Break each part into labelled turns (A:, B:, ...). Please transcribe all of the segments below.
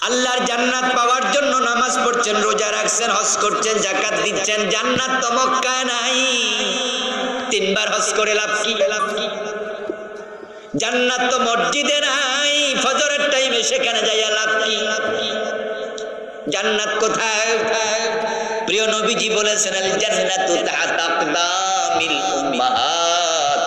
A: আল্লাহর জান্নাত পাওয়ার জন্য নামাজ পড়ছেন, রোজা রাখছেন, হজ করছেন, যাকাত দিচ্ছেন, জান্নাত তো মক্কায় নাই। তিনবার হজ করে লাভ কি? জান্নাত তো মসজিদে নাই, ফজরের টাইমে সেখানে যাইয়া লাভ কি? জান্নাত কোথায়? প্রিয় নবীজি বলেছেন আল জান্নাতু তাহতা আকদামিল উম্মাহাত,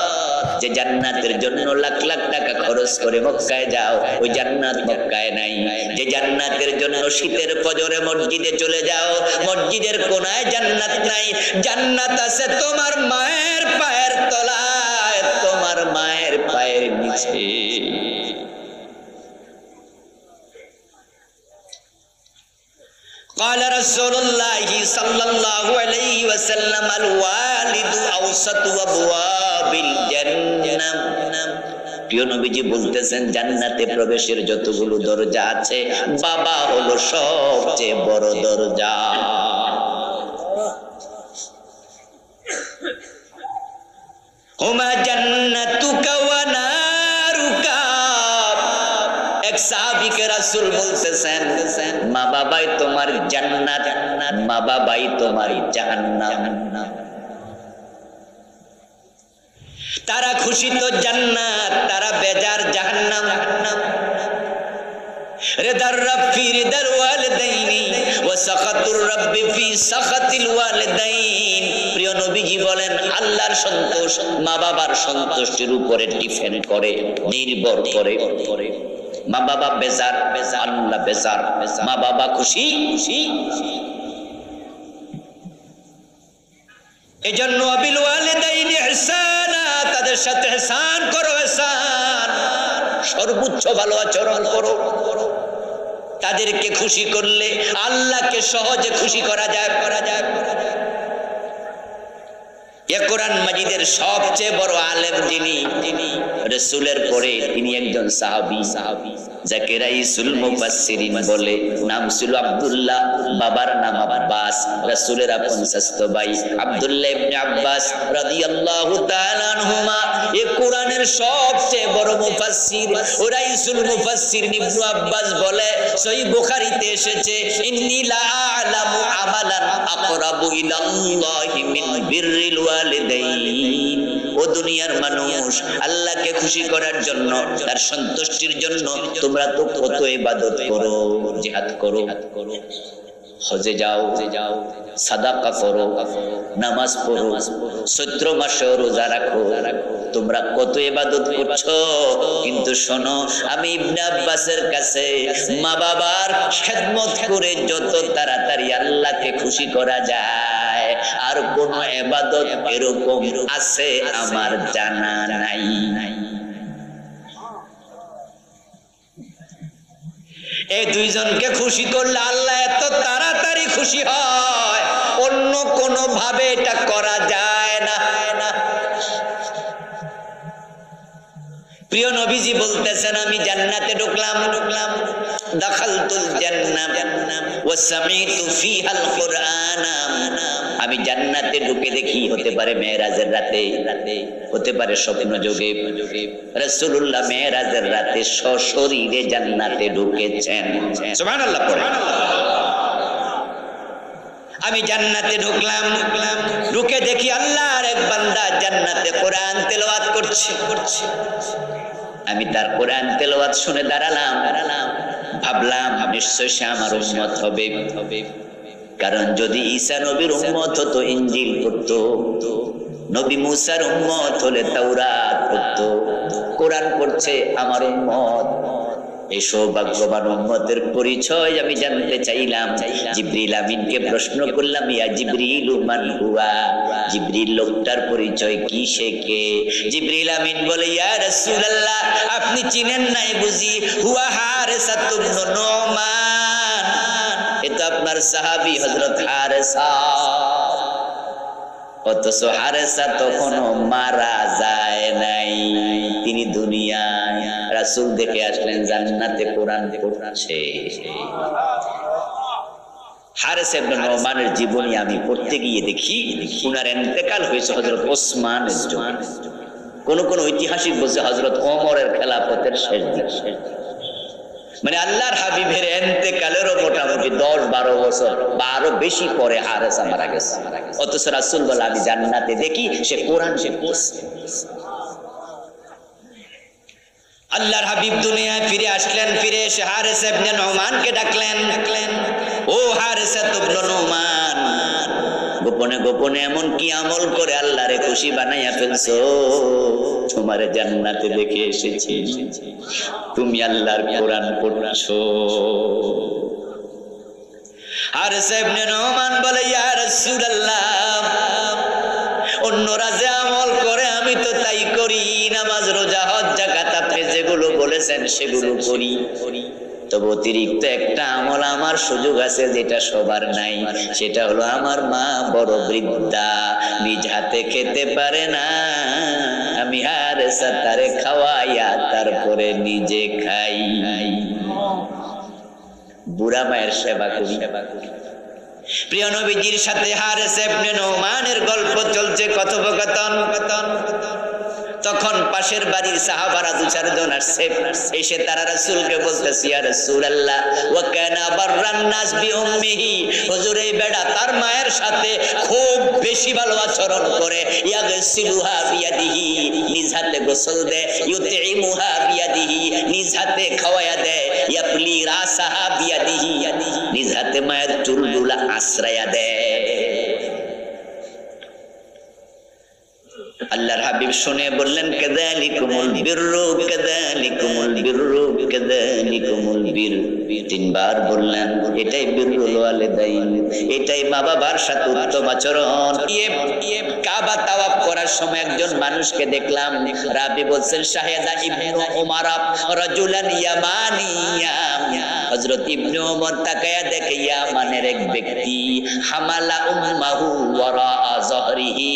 A: যে জান্নাতের জন্য লাখ লাখ টাকা খরচ করে মক্কায় যাও, ওই জান্নাত মক্কায় নাই। যে জান্নাতের জন্য শীতের ফজরে মসজিদে চলে যাও, মসজিদের কোনায় জান্নাত নাই। জান্নাত আছে তোমার মায়ের পায়ের তলায়, তোমার মায়ের পায়ের নিচে। قال رسول الله صلى الله عليه وسلم الوالد أوسط أبواب الجنة। প্রিয় নবীজি বলতেছেন জান্নাতে প্রবেশের যতগুলো দরজা আছে, বাবা হলো সবচেয়ে বড় দরজা। হুমা জান্নাতুকা ওয়া নারুকা। এক সাহাবীকে রাসূল বলতেছেন মা বাবাই তোমার জান্নাত, মা বাবাই তোমার জাহান্নাম। তারা খুশি তো জান্নাত, তারা বেজার জাহান্নাম। রিদার রাব্বি রিদাল ওয়ালিদাইনি ওয়া সাখাতুর রাব্বি ফি সাখাতিল ওয়ালিদাইন। প্রিয় নবীজি বলেন আল্লাহর সন্তোষ মা বাবার সন্তুষ্টির উপরে ডিপেন্ড করে, নির্ভর করে। মা বাবা বেজার, আল্লাহ বেজার, মা বাবা খুশি। এজন্য আবিল ওয়ালিদাইনি ইহসানা, তাদের সাথে ইহসান করো, ইহসান, সর্বোচ্চ ভালো আচরণ করো। তাদেরকে খুশি করলে আল্লাহকে সহজে খুশি করা যায়। কোরআন মাজিদের সবচেয়ে বড় আলেম যিনি, রাসূলের পরে তিনি একজন সাহাবী, যাকে রাইসুল মুফাসসিরিন বলে। নাম ছিল আব্দুল্লাহ, বাবার নাম আব্বাস, রাসূলের আপন চাচতো ভাই আব্দুল্লাহ ইবনে আব্বাস রাদিয়াল্লাহু তাআলা আনহুমা। এই কোরআনের সবচেয়ে বড় মুফাসসির রাইসুল মুফাসসিরিন ইবনে আব্বাস বলে, সহিহ বুখারীতে এসেছে ইন্নী লা আ'লামু আমালান আকরাবু ইলাল্লাহি মিন বিররিল ওয়ালিদাইন। ও দুনিয়ার মানুষ, আল্লাহকে খুশি করার জন্য, তার সন্তুষ্টির জন্য তোমরা তো কত ইবাদত করো, জিহাদ করো, হজে যাও, সাদাকা করো, নামাজ পড়ো, চৈত্র মাসে রোজা রাখো, তোমরা কত ইবাদত করছো। কিন্তু শোনো, আমি ইবনে আব্বাসের কাছে মা বাবার খেদমত করে যত তাড়াতাড়ি আল্লাহকে খুশি করা যায়, আর কোন ইবাদত এরকম আছে আমার জানা নাই। এই দুইজনকে খুশি করলে আল্লাহ এত তাড়াতাড়ি খুশি হয়, অন্য কোনো ভাবে এটা করা যায় না। প্রিয় নবীজি বলতেছেন আমি জান্নাতে ঢুকলাম, দাখালতুল জান্নাহ ওয়া সামিতু ফিহাল কুরআন। আমি জান্নাতে ঢুকে দেখি, হতে পারে মেরাজের রাতে, হতে পারে স্বপ্ন যোগে, রাসূলুল্লাহ মেরাজের রাতে সশরীরে জান্নাতে ঢুকেছেন। সুবহানাল্লাহ পড়েন। আমি জান্নাতে ঢুকলাম, ঢুকে দেখি আল্লাহর এক বান্দা জান্নাতে কোরআন তেলাওয়াত করছে। আমি তার কোরআন তেলাওয়াত শুনে দাঁড়ালাম, ভাবলাম নিশ্চয় সে আমার উম্মত হবে। কারণ যদি ঈসা নবীর উম্মত হতো ইনজিল পড়তো, নবী মুসার উম্মত হলে তাওরাত পড়তো, কোরআন পড়ছে আমার উম্মত। এই সৌভাগ্যবান উম্মতের পরিচয় আমি জানতে চাইলাম। জিবরিল আমিনকে প্রশ্ন করলাম, ইয়া জিবরিল মান হুয়া, জিবরিল লোকটার পরিচয় কি, সে কে? জিবরিল আমিন বলে, ইয়া রাসূলুল্লাহ আপনি চিনেন নাই বুঝি, হুয়া হারেসা ইবনে নুমান, এটা আপনার সাহাবী হযরত হারেসা। অথচ হারেসা তখনও মারা যায় নাই, তিনি দুনিয়ায় রাসূল দেখে আসলেন জান্নাতে কোরআন পড়ছে। হারেসা ইবনে নুমানের জীবনী আমি পড়তে গিয়ে দেখি উনার ইন্তেকাল হয়েছে হযরত ওসমানের যুগে। কোন কোন ঐতিহাসিক বলছে হযরত ওমরের খেলাফতের শেষ দিক। মানে আল্লাহর হাবিবের ইন্তেকাল মোটামুটি 10-12 বছর বা আরো বেশি পরে হারেসা মারা গেছে। অথচ রাসূল বলে আমি জান্নাতে দেখি সে কোরআন পড়ছে। আল্লাহর হাবিব দুনিয়ায় ফিরে আসলেন। ফিরে এসে হারেসা ইবনে নুমানকে ডাকলেন। ও হারেসা ইবনে নুমান, গোপনে গোপনে এমন কি আমল করে আল্লাহরে খুশি বানাইয়া ফেলছো? তোমার জান্নাতে দেখে এসেছি তুমি আল্লাহর কোরআন পড়ছো। হারেসা ইবনে নুমান বলে, ইয়া রাসূলুল্লাহ, অন্যরা যে আমল করে আমি তো তাই করি, নামাজ রোজা হজ যাকাত আপনি যেগুলো বলেছেন সেগুলো করি, তবে অতিরিক্ত একটা আমল আমার সুযোগ আছে যেটা সবার নাই, সেটা হলো আমার মা বড় বৃদ্ধা, নিজ হাতে খেতে পারে না, আমি হারেসা তারে খাওয়াইয়া তারপরে নিজে খাই। বুড়া মায়ের সেবা করি। প্রিয় নবীজির সাথে হারেসা ইবনে নুমানের গল্প চলছে, কথোপকথন। তখন পাশের বাড়ির সাহাবারা 2-4 জন আসছে। এসে তারা রাসূলকে বলতেছে, ইয়া রাসূলুল্লাহ, ওয়া কানা বাররান নাস বিউম্মিহি, হুজুর এই বেটা তার মায়ের সাথে খুব বেশি ভালো আচরণ করে। ইয়াগসিলুহা বিয়াদিহি, নিজ হাতে গোসল দেয়। ইউতিমুহা বিয়াদিহি, নিজ হাতে খাওয়ায়া দেয়। ইয়াপলি রাসাহা বিয়াদিহি, নিজ হাতে মায়ের চুলগুলো আশ্রয়া দেয়। আল্লাহর হাবিব শুনে বললেন, কাযালিকুমুল বিররু কাযালিকুমুল বিররু কাযালিকুমুল বির। 3 বার বললেন, এটাই বিররুল ওয়ালিদাইন, এটাই মা বাবার সাথে উত্তম আচরণ। কাবা তাওয়াফ করার সময় একজন মানুষকে দেখলাম, রাবি বলছেন, শাহেদা ইবনু উমার রাজুলান ইয়ামানিয়া, হযরত ইবনে ওমর তাকায়া দেখে ইয়ামানের এক ব্যক্তি, হামালা উম্মাহু ওয়ারা যাহরিহি,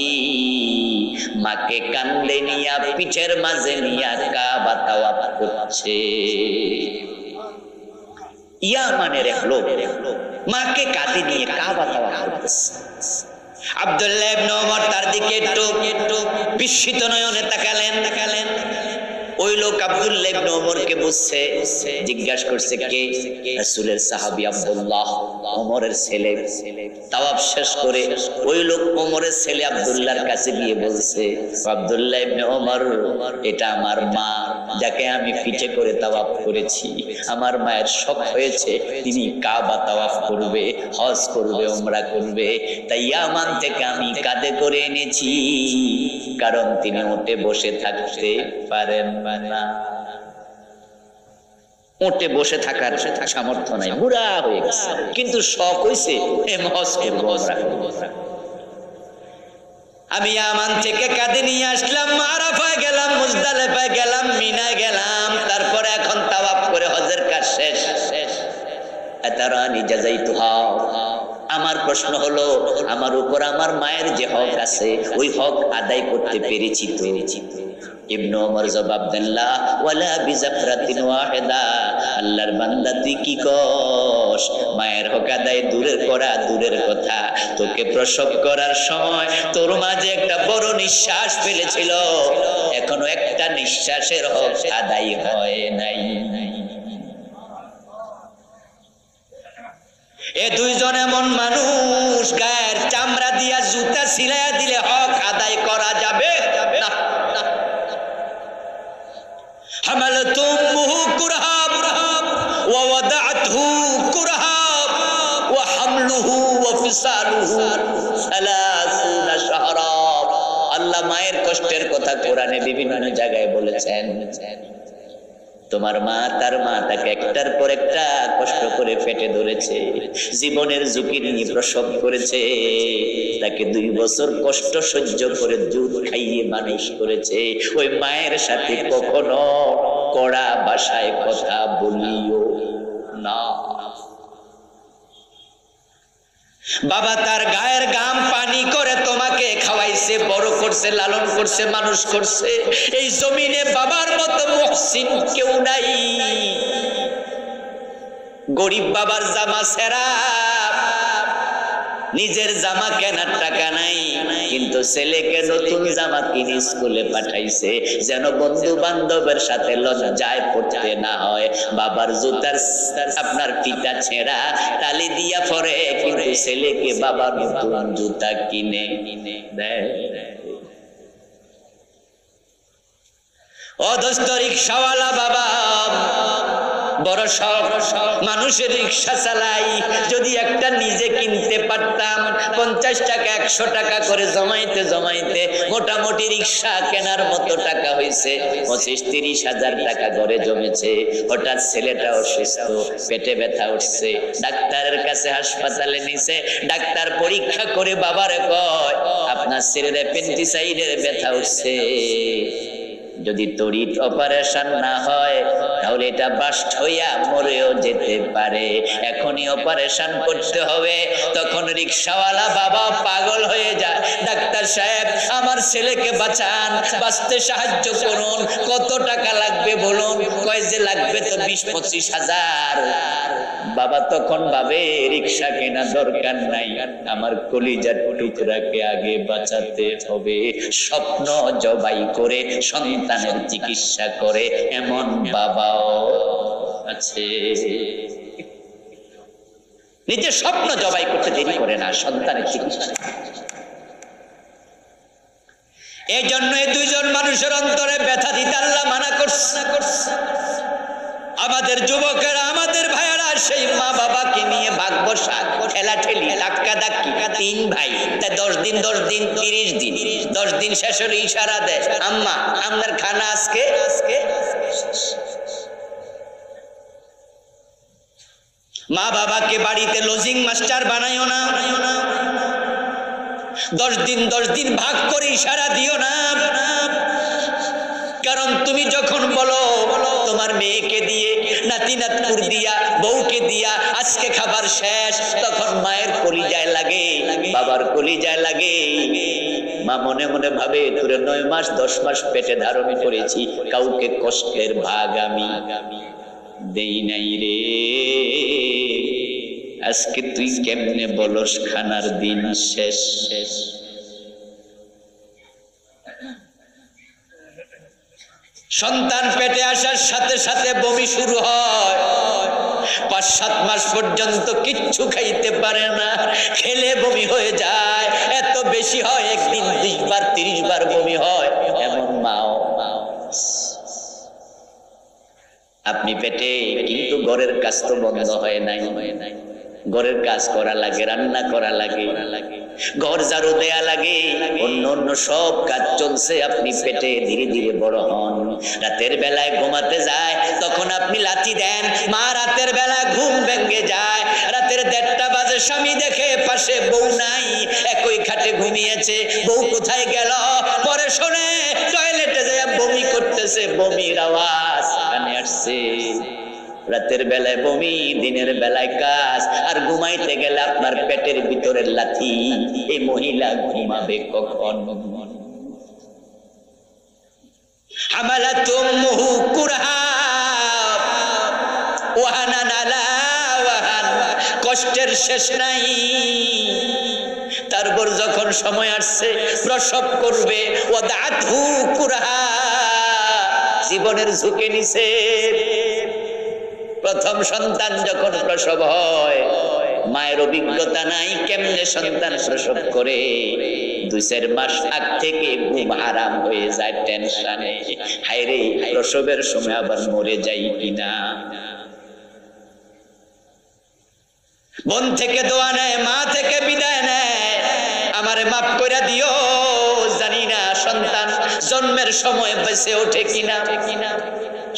A: মাকে কান্দে নিয়া পিঠের মাঝে নিয়া কাবা তাওয়াফ করছে। ইয়ামানের এক লোক মাকে কাঁধে নিয়ে কাবা তাওয়াফ করতেছে। আব্দুল্লাহ ইবনে ওমর তার দিকে একটু বিস্মিত নয়নে তাকালেন। ওই লোক আব্দুল্লাহ ইবনে ওমরকে বুঝছে, জিজ্ঞাসা করছে, কে? রাসূলের সাহাবী আব্দুল্লাহ, ওমরের ছেলে। তাওয়াফ শেষ করে ওই লোক ওমরের ছেলে আব্দুল্লাহর কাছে গিয়ে বলছে, আব্দুল্লাহ ইবনে ওমর, এটা আমার মা, যাকে আমি পিঠে করে তাওয়াফ করেছি। আমার মায়ের শখ হয়েছে তিনি কাবা তাওয়াফ করবে, হজ করবে, উমরা করবে, তাই ইয়ামান থেকে আমি কাঁধে করে এনেছি, কারণ তিনি উঠে বসে থাকতে পারেন না। উঠে বসে থাকার সামর্থ্য নাই, বুড়া হয়ে গেছে, কিন্তু শখ হয়েছে হজ করব, উমরা করব। আমি ইয়ামান থেকে কাঁধে নিয়ে আসলাম, আরাফায় গেলাম, মুজদালিফায় গেলাম, মিনায় গেলাম, তারপরে এখন তাওয়াফ করে হজের কাজ শেষ। আতারানি জাযাইতুহা, আমার প্রশ্ন হলো, আমার উপর আমার মায়ের যে হক আছে ওই হক আদায় করতে পেরেছি তো? ইবনে ওমর জবাব দেন, লা ওয়ালা বিজাফরাতিন ওয়াহিদা, আল্লাহর বান্দা তুই কি কস? মায়ের হক আদায় দূরের কথা, তোকে প্রসব করার সময় তোর মাঝে একটা বড় নিঃশ্বাস ফেলেছিল, এখনো একটা নিঃশ্বাসের হক আদায় হয় নাই। এ 2 জন এমন মানুষ, গায়ের চামড়া দিয়া জুতা সিলাইয়া দিলে হক আদায় করা যাবে না। হামালাতুহু কুরহাব ওয়া ওয়াদাআতহু কুরহাব ওয়া হামলুহু ওয়া ফিসালুহু 30 শাহরা। আল্লাহ মায়ের কষ্টের কথা কোরআনে বিভিন্ন জায়গায় বলেছেন। তোমার মা, তার মা তাকে একটার পর একটা কষ্ট করে পেটে ধরেছে, জীবনের ঝুঁকি নিয়ে প্রসব করেছে, তাকে 2 বছর কষ্ট সহ্য করে দুধ খাইয়ে মানুষ করেছে। ওই মায়ের সাথে কখনো কড়া ভাষায় কথা বলিও না। বাবা তার গায়ের ঘাম পানি করে তোমাকে খাওয়াইছে, বড় করছে, লালন করছে, মানুষ করছে। এই জমিনে বাবার মতো মুহসিন কেউ নাই। গরিব বাবার জামা ছেঁড়া, নিজের জামা কেনার টাকা নাই, কিন্তু ছেলেকে নতুন জামা কিনে স্কুলে পাঠাইছে যেন বন্ধু বান্ধবের সাথে লজ্জায় পড়তে না হয়। বাবার জুতার আপনার ফিতা ছেঁড়া তালি দিয়া পরে, কিন্তু ছেলেকে বাবার নতুন জুতা কিনে দেয়। ও দোস্ত, রিক্সাওয়ালা বাবা বড় শখ, মানুষের রিক্সা চালাই। যদি একটা নিজে কিনতে পারতাম, 50 টাকা 100 টাকা করে জমাইতে জমাইতে মোটামুটি রিক্সা কেনার মতো টাকা হয়েছে। 25-30 হাজার টাকা ঘরে জমেছে। হঠাৎ ছেলেটা অসুস্থ, পেটে ব্যথা উঠছে, ডাক্তারের কাছে হাসপাতালে নিছে। ডাক্তার পরীক্ষা করে বাবারে কয়, আপনার ছেলের অ্যাপেন্ডিসাইডের ব্যথা উঠছে, যদি তড়িৎ অপারেশন না হয় তাহলে এটা বাস্ট হইয়া মরেও যেতে পারে, এখনই অপারেশন করতে হবে। তখন রিক্সাওয়ালা বাবা পাগল হয়ে যায়, ডাক্তার সাহেব আমার ছেলেকে বাঁচান, বাঁচতে সাহায্য করুন, কত টাকা লাগবে বলুন। কয় যে লাগবে তো 20-25 হাজার। বাবা তখন ভাবে রিক্সা কেনা দরকার নাই, আমার কলিজার টুকরাকে আগে বাঁচাতে হবে। স্বপ্ন জবাই করে সন্তানের চিকিৎসা করে এমন বাবাও আছে। নিজের স্বপ্ন জবাই করতে দেরি করে না, সন্তানের চিকিৎসা। এই জন্য এই দুইজন মানুষের অন্তরে ব্যথা দিতে আল্লাহ মানা করছে। আমাদের যুবকেরা, আমাদের ভাইয়েরা সেই মা বাবাকে নিয়ে ভাগ বসা, ঠেলাঠেলি, ধাক্কা ধাক্কি। 3 ভাই, তাই 10 দিন 30 দিন, 10 দিন শেষ হলে ইশারা দেয়, আম্মা আপনার খানা আজকে। মা বাবাকে বাড়িতে লজিং মাস্টার বানাইও না। 10 দিন ভাগ করে ইশারা দিও না, কারণ তুমি যখন বলো তোমার মেয়েকে দিয়ে, নাতি নাতপুর দিয়া, বউকে দিয়া আজকে খাবার শেষ, তখন মায়ের কলিজায় লাগে, বাবার কলিজায় লাগে। মা মনে মনে ভাবে, তোরে 9 মাস 10 মাস পেটে ধারণ করেছি, কাউকে কষ্টের ভাগ আমি দেই নাই রে, আজকে তুই কেমনে বলস খানার দিন শেষ। সন্তান পেটে আসার সাথে সাথে বমি শুরু হয়, 5-7 মাস পর্যন্ত কিচ্ছু খাইতে পারে না, খেলে বমি হয়ে যায়, এত বেশি হয় একদিন 20 বার 30 বার বমি হয়, এমন মাও। আপনি পেটে, কিন্তু ঘরের কাজ তো বন্ধ হয় নাই। ঘরের কাজ করা লাগে, রান্না করা লাগে, ঘর ঝাড়ু দেয়া লাগে, অন্য অন্য সব কাজ চলছে। আপনি পেটে ধীরে ধীরে বড় হন। রাতের বেলায় ঘুমাতে যায়, তখন আপনি লাথি দেন, মা রাতের বেলা ঘুম ভেঙে যায়। রাতের 1:30 বাজে স্বামী দেখে পাশে বউ নাই, একই খাটে ঘুমিয়েছে, বউ কোথায় গেল? পরে শোনে টয়লেটে যায় বমি করতেছে, বমির আওয়াজ কানে আসছে। রাতের বেলায় বমি, দিনের বেলায় কাজ, আর ঘুমাইতে গেলে আপনার পেটের ভিতরের লাথি। এই মহিলা ঘুমাবে কখন? হামালাতুমহু কুরহা ওয়াহানান আলা ওয়াহান, কষ্টের শেষ নাই। তারপর যখন সময় আসছে প্রসব করবে, ওয়াদাতহু কুরহা, জীবনের ঝুঁকে নিছে। প্রথম সন্তান যখন প্রসব হয়, মায়ের অভিজ্ঞতা নাই কেমনে সন্তান প্রসব করে। 2-4 মাস আগ থেকে ঘুম হারাম হয়ে যায় টেনশনে, হায়রে প্রসবের সময় আবার মরে যাই কিনা। বোন থেকে দোয়া নেয়, মা থেকে বিদায় নেয়, আমারে মাফ করে দিও, জানি না সন্তান জন্মের সময় বেঁচে ওঠে কিনা।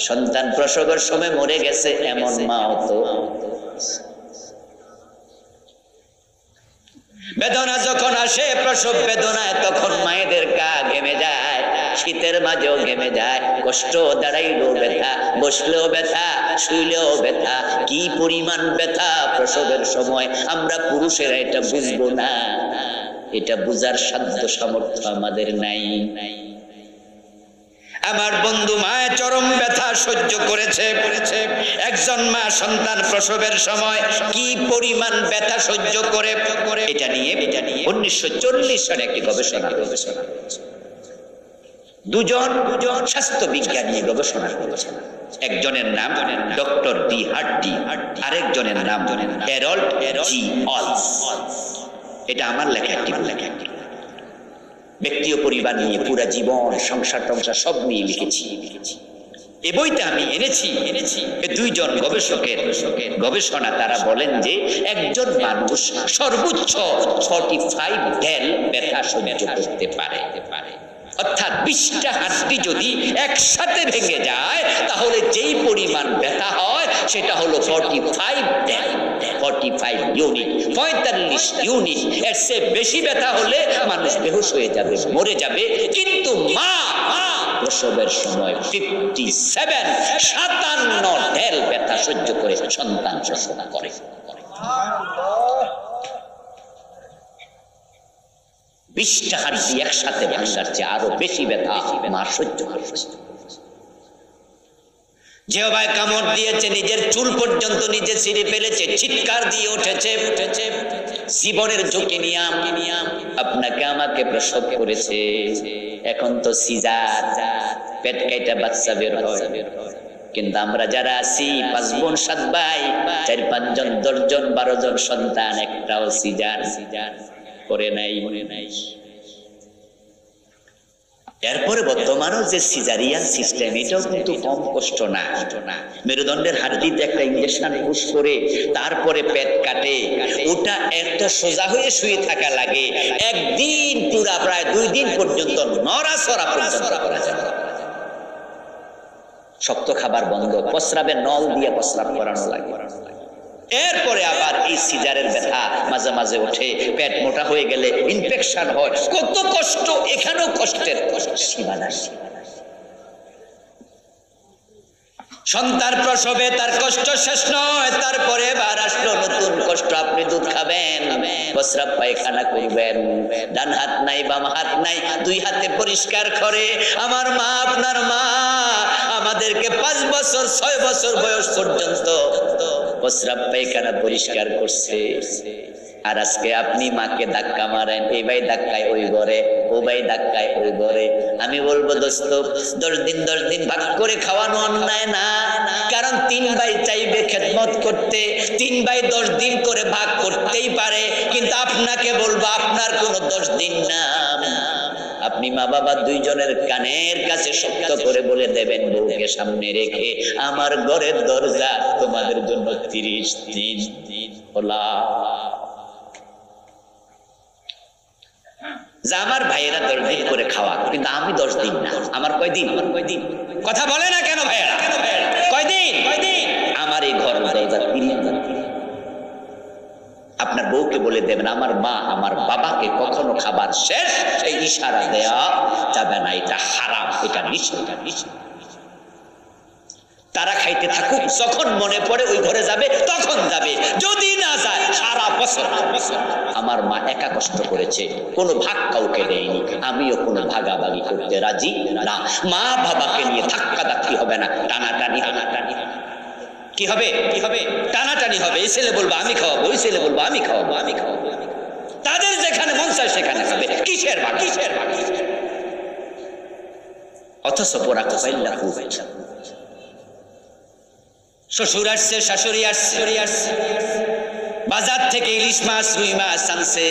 A: সন্তান প্রসবের সময় মরে গেছে এমন মাও তো। বেদনা যখন আসে, প্রসব বেদনায়, তখন মায়েদের গা ঘেমে যায়, শীতের মাঝেও ঘেমে যায়, কষ্ট, দাঁড়াইলেও ব্যথা, বসলেও ব্যথা, শুইলেও ব্যথা। কি পরিমাণ ব্যথা প্রসবের সময়, আমরা পুরুষেরা এটা বুঝবো না, এটা বুঝার সাধ্য সামর্থ্য আমাদের নাই। আমার বন্ধু মায়ে চরম ব্যথা সহ্য করেছে। একজন মা সন্তান প্রসবের সময় কি পরিমাণ ব্যথা সহ্য করে এটা নিয়ে 1940 সালে একটি গবেষণা দুজন স্বাস্থ্য বিজ্ঞান নিয়ে গবেষণা করেছেন। একজনের নাম ডক্টর ডি হার্ডি, আরেকজনের নাম হ্যারল্ড জি অলস। এটা আমার লেখা একটি ব্যক্তি ও পরিবার নিয়ে পুরা জীবন সংসার টংসার সব নিয়ে লিখেছি। এই বইটা আমি এনেছি দুইজন গবেষকের গবেষণা। তারা বলেন যে একজন মানুষ সর্বোচ্চ 45 দিন ব্যথা সহ্য করতে পারে। অর্থাৎ 20টা হাড্ডি যদি একসাথে ভেঙে যায় তাহলে যেই পরিমাণ ব্যথা হয় সেটা হলো 45 দিন, 45 ইউনিট, 45 ইউনিট। এর চেয়ে বেশি ব্যথা হলে মানুষ বেহুশ হয়ে যাবে, মরে যাবে। কিন্তু মা প্রসবের সময় 57 দিন ব্যথা সহ্য করে সন্তান প্রসব করে। 20টা হাড্ডি একসাথে ভাঙার চেয়ে আরো বেশি ব্যথা মা সহ্য করে। জিহ্বায় কামড় দিয়েছে, নিজের চুল পর্যন্ত নিজে ছিঁড়ে ফেলেছে, চিৎকার দিয়ে উঠেছে। জীবনের ঝুঁকি নিয়ে আপনাকে আমাকে প্রসব করেছে। এখন তো সিজার, পেট কাইটা বাচ্চা বের হয়। কিন্তু আমরা যারা আছি 5 বোন 7 ভাই, 4-5 জন 10 জন 12 জন সন্তান, একটাও সিজার করে নাই। এরপরে বর্তমানে যে সিজারিয়ান সিস্টেম, এটাও কিন্তু কম কষ্ট না। মেরুদণ্ডের হাড্ডিতে একটা ইনজেকশন পুশ করে তারপরে পেট কাটে, ওটা একটা সোজা হয়ে শুয়ে থাকা লাগে। একদিন পুরা প্রায় 2 দিন পর্যন্ত নড়াচড়া পর্যন্ত করা যায়। শক্ত খাবার বন্ধ, প্রস্রাবের নল দিয়ে প্রস্রাব করানো লাগে। এরপরে আবার এই সিজারের ব্যথা মাঝে মাঝে ওঠে, পেট মোটা হয়ে গেলে ইনফেকশন হয়। কত কষ্ট, এখানেও কষ্টের সীমা নাই। সন্তান প্রসবে তার কষ্ট শেষ নয়, তারপরে এবার আসলো নতুন কষ্ট। আপনি দুধ খাবেন, প্রস্রাব পায়খানা করবেন, ডান হাত নাই বাম হাত নাই, 2 হাতে পরিষ্কার করে। আমার মা, আপনার মা আমাদেরকে 5 বছর 6 বছর বয়স পর্যন্ত প্রস্রাব পায়খানা পরিষ্কার করছে। আর আজকে আপনি মাকে ধাক্কা মারেন, এই ভাই ধাক্কায় ওই ঘরে, ও ভাই ধাক্কায় ওই ঘরে। আমি বলবো দোস্ত, 10 দিন ভাগ করে খাওয়ানো অন্যায় না। কারণ 3 ভাই চাইবে খেদমত করতে, 3 ভাই 10 দিন করে ভাগ করতেই পারে। কিন্তু আপনাকে বলবো আপনার কোনো 10 দিন না। আপনি মা বাবা 2 জনের কানের কাছে শক্ত করে বলে দেবেন, বউকে সামনে রেখে, আমার ঘরের দরজা তোমাদের জন্য 30 দিন খোলা। যে আমার ভাইয়েরা 10 দিন করে খাওয়া, কিন্তু আমি 10 দিন না। আমার কয়দিন? কথা বলে না কেন ভাইয়েরা? কয়দিন? আমার এই ঘর দরজা 30 দিন। আপনার বউকে বলে দেবেন, আমার মা আমার বাবাকে কখনো খাবার শেষ এই ইশারা দেয়া যাবে না, এটা হারাম, এটা নিষেধ। তারা খাইতে থাকুক, যখন মনে পড়ে ওই ঘরে যাবে তখন যাবে, যদি না যায় সারা বছর। আমার মা একা কষ্ট করেছে, কোনো ভাগ কাউকে দেয়নি, আমিও কোনো ভাগাভাগি করতে রাজি না। মা বাবাকে নিয়ে ধাক্কাধাক্কি হবে না, টানাটানি। কি হবে? টানাটানি হবে। এই ছেলে বলবো আমি খাওয়াবো, ওই ছেলে বলবো আমি খাওয়াবো। তাদের যেখানে মন চায় সেখানে খাবে। কিসের ভাগ? অথচ পোড়া কপাইল্লা খুব। শ্বশুর আসছে, শাশুড়ি আসছে, বাজার থেকে ইলিশ মাছ, রুই মাছ আনছে,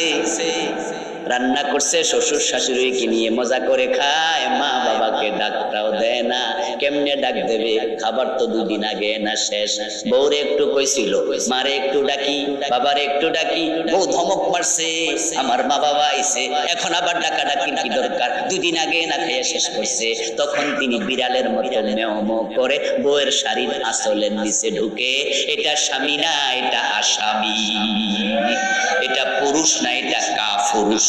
A: রান্না করছে, শ্বশুর শাশুড়িকে নিয়ে মজা করে খায়। মা বাবাকে ডাকটাও দেয় না। কেমনে ডাক দেবে? খাবার তো 2 দিন আগে না শেষ। বউরে একটু কইছিল, মারে একটু ডাকি, বাবারে একটু ডাকি। বউ ধমক মারছে, আমার মা বাবা আইছে, এখন আবার ডাকা ডাকির কি দরকার? 2 দিন আগে না খেয়ে শেষ করছে। তখন তিনি বিড়ালের মতো মেও করে বউয়ের শাড়ির আঁচলের নিচে ঢুকে, এটা স্বামী না, এটা আসামি, এটা পুরুষ না, এটা কাপুরুষ।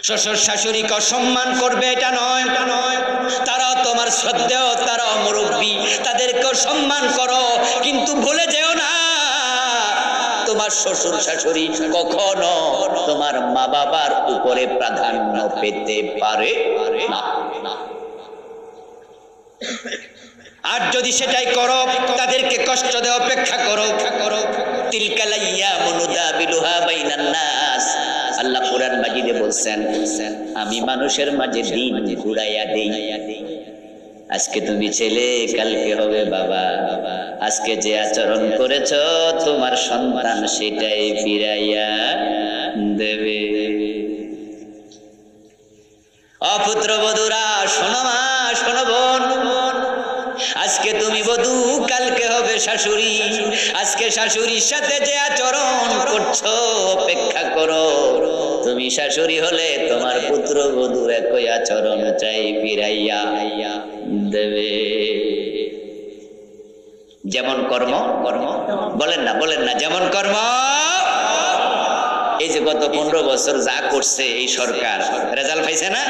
A: শ্বশুর শাশুড়িকে অসম্মান করবে এটা নয়। তারা তোমার শ্রদ্ধেয়, তারা মুরব্বী, তাদেরকে সম্মান করো। কিন্তু ভুলে যেও না তোমার শ্বশুর শাশুড়ি কখনো তোমার মা বাবার উপরে প্রাধান্য পেতে পারে না। আর যদি সেটাই করো, তাদেরকে কষ্ট দেওয়া অপেক্ষা করো। তিলকাল আইয়ামু নুদাবিলুহা বাইনান নাস। আল্লাহ কোরআন মাজিদে বলছেন, আমি মানুষের মাঝে দিন ঘুরাইয়া দেই। আজকে তুমি ছেলে, কালকে হবে বাবা। আজকে যে আচরণ করেছ, তোমার সন্তান সেটাই ফিরাইয়া দেবে। অপুত্রবধূরা শোনো, মা শোনো, বোন, আজকে তুমি বধূ, কালকে হবে শাশুড়ি। আজকে শাশুড়ির সাথে যে আচরণ করছো, অপেক্ষা করো, তুমি শাশুড়ি হলে তোমার পুত্রবধূ একই আচরণ চাই ফিরাইয়া দেবে। যেমন কর্ম, বলেন না, যেমন কর্ম। এই যে গত 15 বছর যা করছে এই সরকার, রেজাল্ট পাইছে না?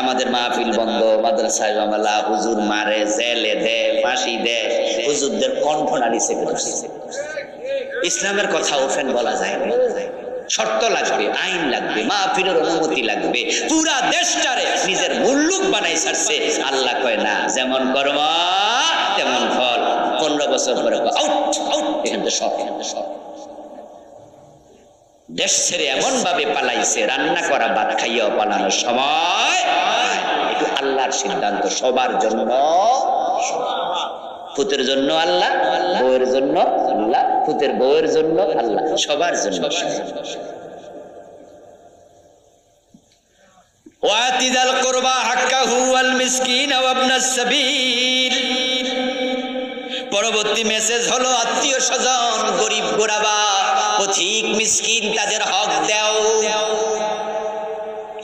A: আমাদের মাহফিল বন্ধ, মাদ্রাসায় মামলা, হুজুর মারে, জেলে দেয়, ফাঁসি দেয়, হুজুরদের কণ্ঠ নাড়িছে। ইসলামের কথা ওপেন বলা যায় না, শর্ত লাগবে, আইন লাগবে, মাহফিলের অনুমতি লাগবে। পুরা দেশটারে নিজের মুল্লুক বানাই ছাড়ছে। আল্লাহ কয় না, যেমন কর্ম তেমন ফল। 15 বছর পরে আউট, এখান থেকে সব। দেশ ছেড়ে এমন ভাবে পালাইছে, রান্না করা ভাত খাইয়াও পালানোর সময়। একটু আল্লাহর সিদ্ধান্ত সবার জন্য। পুতের জন্য আল্লাহ, বউয়ের জন্য আল্লাহ, পুতের বউয়ের জন্য আল্লাহ, সবার জন্য। ওয়াতিদাল কুরবা হাক্কাহু ওয়াল মিসকিন ওয়া ইবনাস সাবিল। পরবর্তী মেসেজ হলো আত্মীয় স্বজন, গরিব গোরাবা, পথিক মিসকিন, তাদের হক দাও।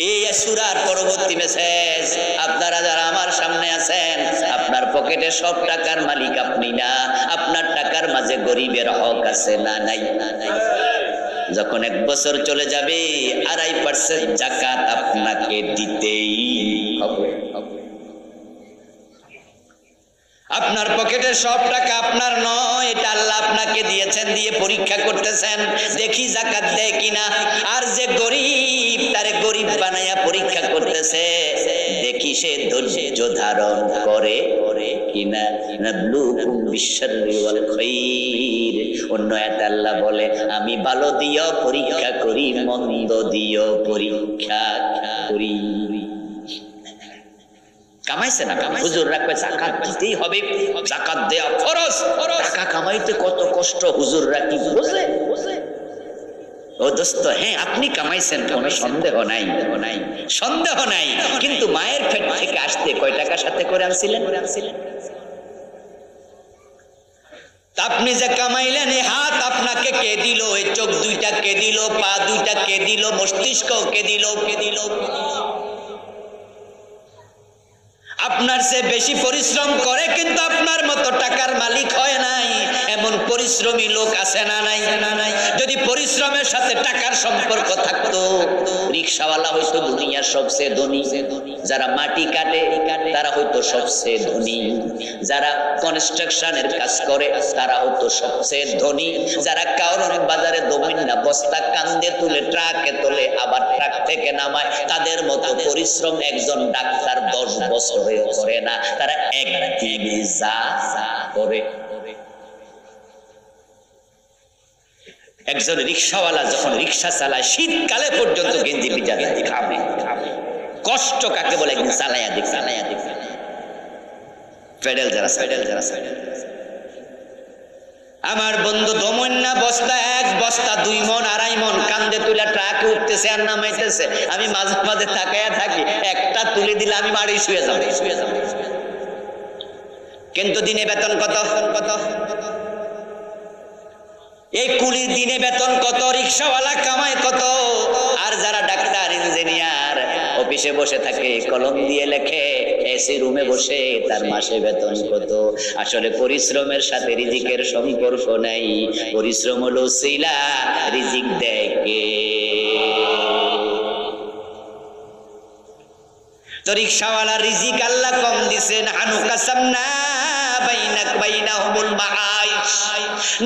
A: এই সূরার পরবর্তী মেসেজ, আপনারা যারা আমার সামনে আছেন, আপনার পকেটে সব টাকার মালিক আপনি না। আপনার টাকার মাঝে গরিবের হক আছে না নাই? যখন 1 বছর চলে যাবে, 2.5% যাকাত আপনাকে দিতেই হবে। আপনার পকেটে সব টাকা আপনার নয়, এটা আল্লাহ আপনাকে দিয়েছেন, দিয়ে পরীক্ষা করতেছেন, দেখি যাকাত দেয় কিনা। আর যে গরিব, তারে গরিব বানায়া পরীক্ষা করতেছে, দেখি সে ধৈর্য ধারণ করে কিনা। নাবলুকুম বিশররি ওয়াল খাইর। অন্য আয়াতে আল্লাহ বলে, আমি ভালো দিও পরীক্ষা করি, মন্দ দিও পরীক্ষা করি। কামাইছে না, হুজুর রাখবে যাকাত দিতেই হবে, যাকাত দেয়া ফরজ। টাকা কামাইতে কত কষ্ট হুজুররা কি বোঝে? ও দোস্ত, হ্যাঁ আপনি কামাইছেন, কোনো সন্দেহ নাই, কিন্তু মায়ের পেট থেকে আসতে কয় টাকা সাথে করে আনছিলেন? আপনি যে কামাইলেন, এই হাত আপনাকে কে দিল? এই চোখ 2টা কে দিল? পা 2টা কে দিল? মস্তিষ্ক কে দিল? আপনার চেয়ে বেশি পরিশ্রম করে, কিন্তু আপনার মতো টাকার মালিক হয় নাই। এমন পরিশ্রমী লোক আছে না নাই? যদি পরিশ্রমের সাথে টাকার সম্পর্ক থাকতো, রিকশাওয়ালা হয়তো দুনিয়ার সবচেয়ে ধনী। যারা মাটি কাটে তারা হয়তো সবচেয়ে ধনী। যারা কনস্ট্রাকশনের কাজ করে তারা হয়তো সবচেয়ে ধনী। যারা কারণ বাজারে দমিন না বস্তা কান্দে তুলে ট্রাকে তোলে, আবার ট্রাক থেকে নামায়, তাদের মতো পরিশ্রম একজন ডাক্তার 10 বছরে করে না, তারা একদিনে যা করে। একজন রিকশাওয়ালা যখন রিকশা চালায়, শীতকালে পর্যন্ত গেঞ্জি ভিজা দেয়, খাবে। কষ্ট কাকে বলে? একদিন চালাইয়া দেখ। পেডেল যারা আমার বন্ধু দমন্না বস্তা 1 বস্তা 2 মণ 2.5 মণ কান্দে তুলে ট্রাকে উঠতেছে আর নামাইতেছে। আমি মাঝে মাঝে তাকায়া থাকি, একটা তুলে দিলে আমি বাড়ি শুয়ে যাব। কিন্তু দিনে বেতন কত? এই কুলির দিনে বেতন কত? রিকশাওয়ালা কামায় কত? আর যারা ডাক্তার, ইঞ্জিনিয়ার অফিসে বসে থাকে, কলম দিয়ে লেখে, এসি রুমে বসে, তার মাসে বেতন কত? আসলে পরিশ্রমের সাথে রিজিকের সম্পর্ক নাই। পরিশ্রম হলো উসিলা, রিজিক দেয় কে? তো রিকশাওয়ালা রিজিক আল্লাহ কম দিছেন। হানু কাসামনা বাইনাহুমুল মাআইশ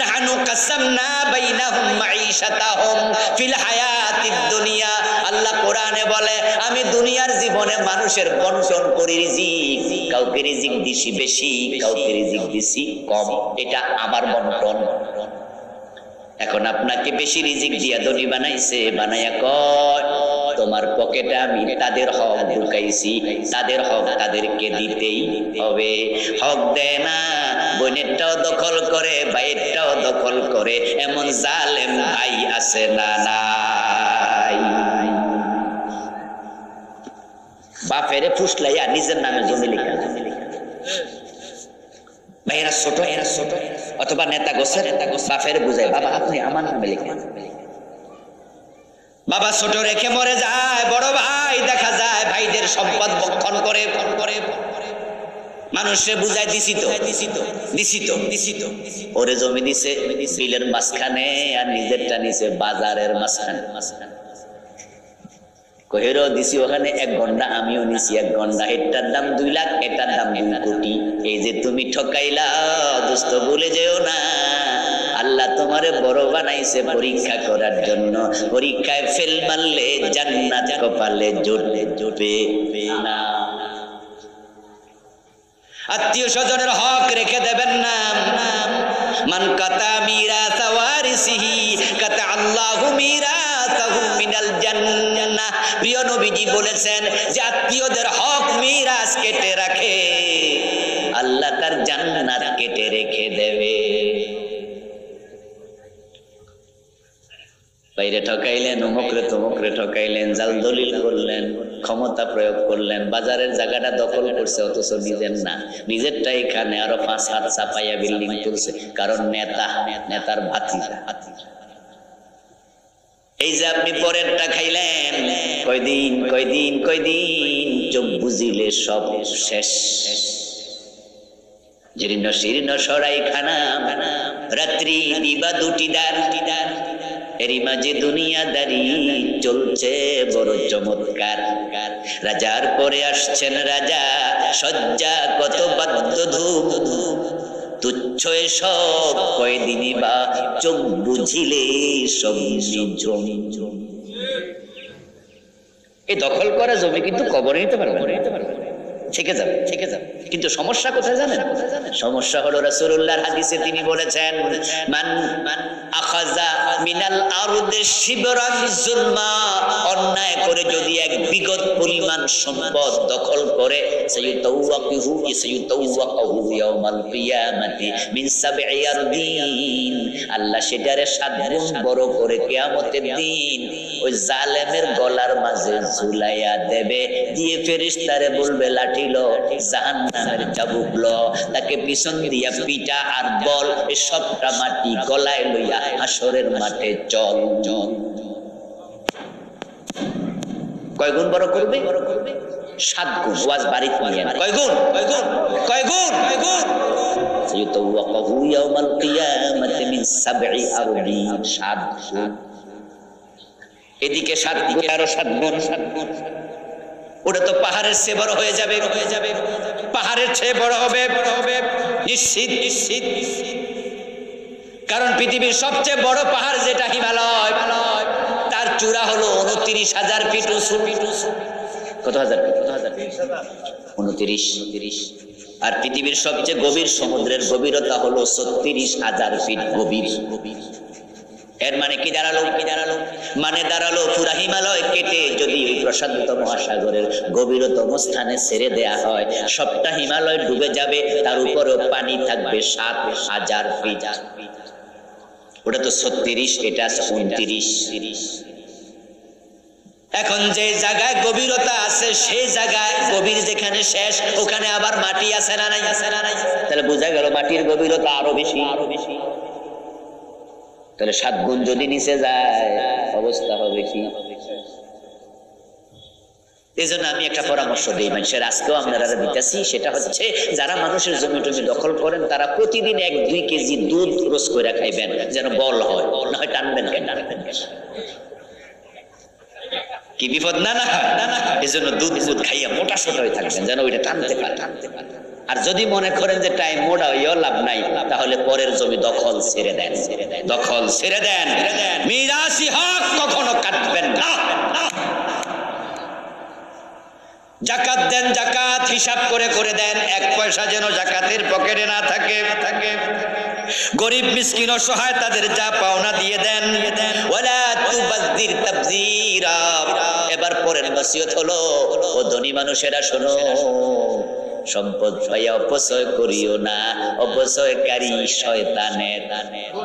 A: নাহনু কাসামনা বাইনাহুম মাঈশাতাহুম ফিল হায়াতিদ দুনিয়া। আল্লাহ কোরআনে বলে আমি দুনিয়ার জীবনে মানুষের বন্টন করি রিজিক, কাউকে রিজিক দিছি বেশি, কাউকে রিজিক দিছি কম, এটা আমার বন্টন। এখন আপনাকে বেশি রিজিক দিয়া ধনী বানাইছে, বানাইয়া কয় তোমার পকেটে আমি তাদের হক ঢুকাইছি, তাদের হক তাদেরকে দিতেই হবে। হক দেয় না, বোনেরটাও দখল করে, ভাইয়েরটাও দখল করে, এমন জালেম ভাই আছে না নাই? বাপেরে ফুসলাইয়া নিজের নামে জমি লেখা, ভাইয়েরা ছোট অথবা নেতা গোছের বাপের বুঝায় বাবা আপনি আমার নামে লিখেন। বাবা ছোট রেখে মরে যায়, বড় ভাই দেখা যায় ভাইদের সম্পদ ভক্ষণ করে মানুষে বুঝায় দিছি তো ওরে জমি দিছে বিলের মাঝখানে আর নিজেরটা নিছে বাজারের মাঝখানে। কহেরও দিছি ওখানে 1 ঘন্টা, আমিও নিছি 1 ঘন্টা, এটার দাম 2 লাখ, এটার দাম 2 কোটি। এই যে তুমি ঠকাইলা দোস্ত ভুলে যেও না, আল্লাহ তোমারে বড় বানাইছে পরীক্ষা করার জন্য। পরীক্ষায় ফেল মারলে জান্নাত কপালে জুটবে না। আত্মীয় স্বজনের হক রেখে দেবেন না। মান কাতা মিরাসা ওয়ারিসিহি কাতা আল্লাহু মিরাসাহু মিনাল জান্নাহ। প্রিয় নবীজি বলেছেন যে আত্মীয়দের হক মিরাস কেটে রাখে, আল্লাহ তার জান্নাত কেটে রেখে দেবে। বাইরে ঠকাইলেন, অমুকরে ঠকাইলেন, জাল দলিল করলেন, ক্ষমতা প্রয়োগ করলেন, বাজারের জায়গাটা দখল করছে অথচ নিজের না, নিজেরটা এখানে আরো 5 হাত চাপাইয়া বিল্ডিং তুলছে, কারণ নেতার ভাতিজা। এই যে আপনি পরেরটা খাইলেন, কয়দিন চোখ বুঝিলে সব শেষ। জীর্ণ শীর্ণ সরাই খানা, রাত্রি দিবা 2টি দার, এরই মাঝে দুনিয়াদারি চলছে বড় চমৎকার। রাজার পরে আসছেন রাজা, সজ্জা কত বাদ্য ধূপ, তুচ্ছ এসব কয়দিনই বা চোখ বুঝিলে সব নিঝুম। এই দখল করা জমি কিন্তু কবরে নিতে পারবে, থেকে যাবে। কিন্তু সমস্যা কোথায় জানেন? সমস্যা হলো রাসূলুল্লাহর হাদিসে তিনি বলেছেন মান আখাযা মিনাল আরদি শিবরান যুলমা, অন্যায় করে যদি 1 বিগত পরিমাণ সম্পদ দখল করে, সাইয়ুতাওয়াক্কাহু ইয়াউমাল কিয়ামাতি মিন 7 আরদিন, আল্লাহ সেটারে 7 গুণ বড় করে কিয়ামতের দিন ওই জালেমের গলার মাঝে ঝুলাইয়া দেবে, দিয়ে ফেরেশতারে বলবে লাঠি লো, জাহান্নামের চাবুক লো, তাকে পিছন দিয়া পিটা আর বল এই সবটা মাটি গলায় লইয়া হাসরের মাঠে চল। কয় গুণ বড় করবে? 7 গুণ। ওয়াজ বাড়িতে নিয়ে কয় গুণ? সাইয়ুতাওয়াক্কাহু ইয়াউমাল কিয়ামাতি মিন 7 আরদিন, 7 গুণ। এদিকে 7 দিকে আরো 7 গুণ। ওটা তো পাহাড়ের চেয়ে বড় হয়ে যাবে, পাহাড়ের চেয়ে বড় হবে নিশ্চিত। কারণ পৃথিবীর সবচেয়ে বড় পাহাড় যেটা হিমালয়, তার চূড়া হলো 29,000 ফিট উঁচু। কত হাজার? 29। আর পৃথিবীর সবচেয়ে গভীর সমুদ্রের গভীরতা হলো 36,000 ফিট গভীর। এর মানে কি দাঁড়ালো? মানে দাঁড়ালো পুরা হিমালয় কেটে যদি ওই প্রশান্ত মহাসাগরের গভীরতম স্থানে ছেড়ে দেয়া হয়, সবটা হিমালয় ডুবে যাবে, তার উপরেও পানি থাকবে 7,000 ফিট। ওটা তো 36, এটা 29। এখন যে জায়গায় গভীরতা আছে সেই জায়গায় গভীর যেখানে শেষ, ওখানে আবার মাটি আছে না নাই? তাহলে বোঝা গেল মাটির গভীরতা আরো বেশি। তাহলে 7 গুণ যদি নিচে যায় অবস্থা হবে কি? এই জন্য আমি একটা পরামর্শ দিই মানুষের, আজকেও আপনারা দিতেছি, সেটা হচ্ছে যারা মানুষের জমি টমি দখল করেন তারা প্রতিদিন 1-2 কেজি দুধ রোজ করে খাইবেন, যেন বল হয়, না হয় টানবেন কেন? কি বিপদ না? এই জন্য দুধ খাইয়া মোটা সোটা হয়ে থাকবেন, যেন ওইটা টানতে পারে। আর যদি মনে করেন যে টাইম মোড়া হইও লাভ নাই, তাহলে পরের জমি দখল ছেড়ে দেন, দখল ছেড়ে দেন। মিরাসি হক কখনো কাটবেন না। জাকাত দেন, জাকাত হিসাব করে করে দেন, এক পয়সা যেন জাকাতের পকেটে না থাকে। গরিব মিসকিন অসহায় তাদের যা পাওনা দিয়ে দেন। ওয়ালা তুবাযজির তাবযীরা। এবার পরের নসিহত হলো, ও ধনী মানুষেরা শোনো, সম্পদ পাইয়া অপচয় করিও না, অপচয়কারী শয়তানের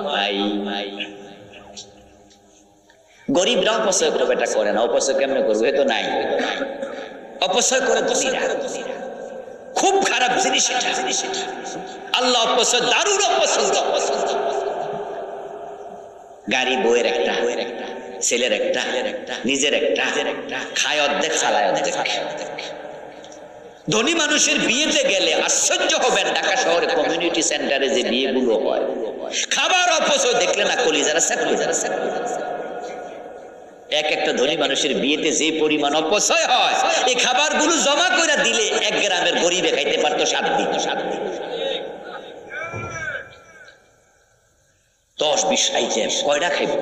A: ভাই। গরিবরা অপচয় করবে, এটা করে না। অপচয় কেমনে করবে? তো নাই, অপচয় করে ধনীরা। খুব খারাপ জিনিস এটা। আল্লাহ অপচয় দারুণ অপছন্দ। গাড়ি বইয়ের একটা, ছেলের একটা, নিজের একটা, খায় অর্ধেক, চালায় অর্ধেক। ধনী মানুষের বিয়েতে গেলে আশ্চর্য হবেন, ঢাকা শহরে কমিউনিটি সেন্টারে যে বিয়েগুলো হয়, খাবার অপচয় দেখলে না কলিজারা স্যাট। এক একটা ধনী মানুষের বিয়েতে যে পরিমাণ অপচয় হয়, এই খাবারগুলো জমা করে দিলে 1 গ্রামের গরিবে খাইতে পারতো 7 দিন। 10-20 আইটেম, কয়টা খাইব?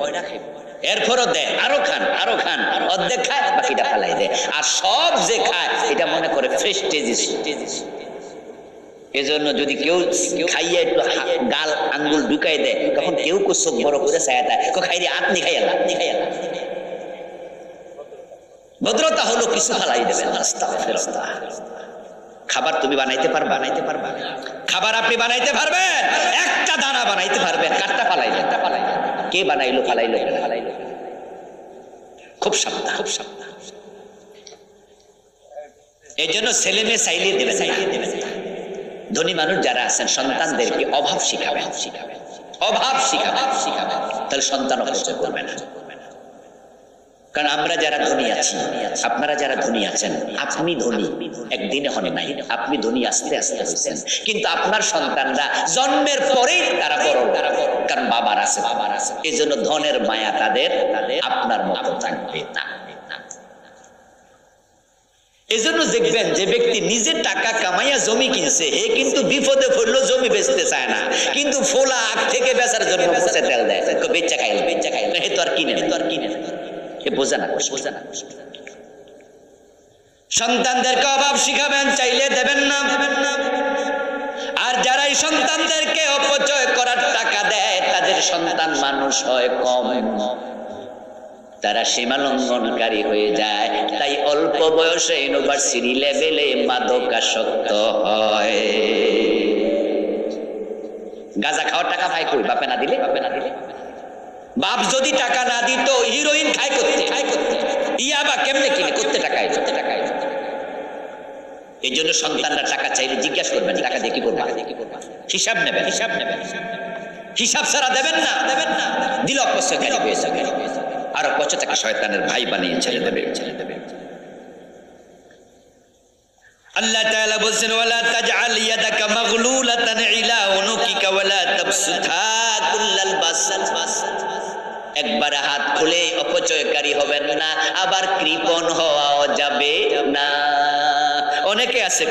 A: এরপরও দেয়, আরো খান, আরো খান, অর্ধেক খায়, বাকিটা ফালাই দেয়। আর সব যে খায় এটা মনে করে প্রেস্টিজ। এজন্য যদি কেউ খাইয়ে একটু গাল আঙ্গুল ঢুকাই দেয়, তখন কেউ চোখ বড় করে চায় দেয়, খাইরে আপনি খাইয়া। ভদ্রতা হলো কিছু ফালাই দেবেন। খাবার তুমি বানাইতে পারবা? খাবার আপনি বানাইতে পারবেন? একটা দানা বানাইতে পারবেন, কাটটা ফালাইলেন। কে বানাইলো? ফালাইলো। খুব সাবধান, খুব সাবধান। এই জন্য ছেলে মেয়ে চাইলে দেবে। ধনী মানুষ যারা আছেন সন্তানদেরকে অভাব শিখাবেন, তাহলে সন্তান অপচয় করবে না। কারণ আমরা যারা ধনী আছি, আপনারা যারা ধনী আছেন, আপনি ধনী একদিনে হন নাই, আপনি ধনী আস্তে আস্তে হয়েছেন। কিন্তু আপনার সন্তানরা জন্মের পরেই তারা বড়, কারণ বাবার আছে। এই জন্য ধনের মায়া তাদের আপনার মতো থাকবে না। এজন্য দেখবেন যে ব্যক্তি নিজে টাকা কামাইয়া জমি কিনছে, হে কিন্তু বিপদে পড়লো জমি বেচতে চায় না, কিন্তু ফোলা আগ থেকে বেচার জন্য পচে তেল দেয়, বেচা খাইল। হে তো আর কিনে বোঝা না। সন্তানদেরকে অভাব শিখাবেন, চাইলে দেবেন না। আর যারা এই সন্তানদেরকে অপচয় করার টাকা দেয়, তাদের সন্তান মানুষ হয় কম, তারা সীমা লঙ্ঘনকারী হয়ে যায়। তাই অল্প বয়সে ইউনিভার্সিটি লেভেলে মাদকাসক্ত হয়। গাঁজা খাওয়ার টাকা পায় কই? বাপে না দিলে। বাপ যদি টাকা না দিত, হিরোইন খায় করতে, ইয়াবা কেমনে কিনে করতে টাকা। এই জন্য সন্তানরা টাকা চাইলে জিজ্ঞাসা করবেন, টাকা দিয়ে কি করবা? হিসাব নেবেন। হিসাব ছাড়া দেবেন না। দিল অপচয়কারী হয়ে যাবে, আর অপচয়টাকে শয়তানের ভাই বানিয়ে ছেড়ে দেবে। আল্লাহ তাআলা বলেন, ওয়ালা তাজআল ইয়াদাকা মাগলুলাতান ইলা উনুকিকা ওয়ালা তাবসুতহা কুল্লাল বাসত। একবার হাত খুলে অপচয়কারী হবেন না, আবার কৃপণ হওয়াও যাবে না। অনেকে আছে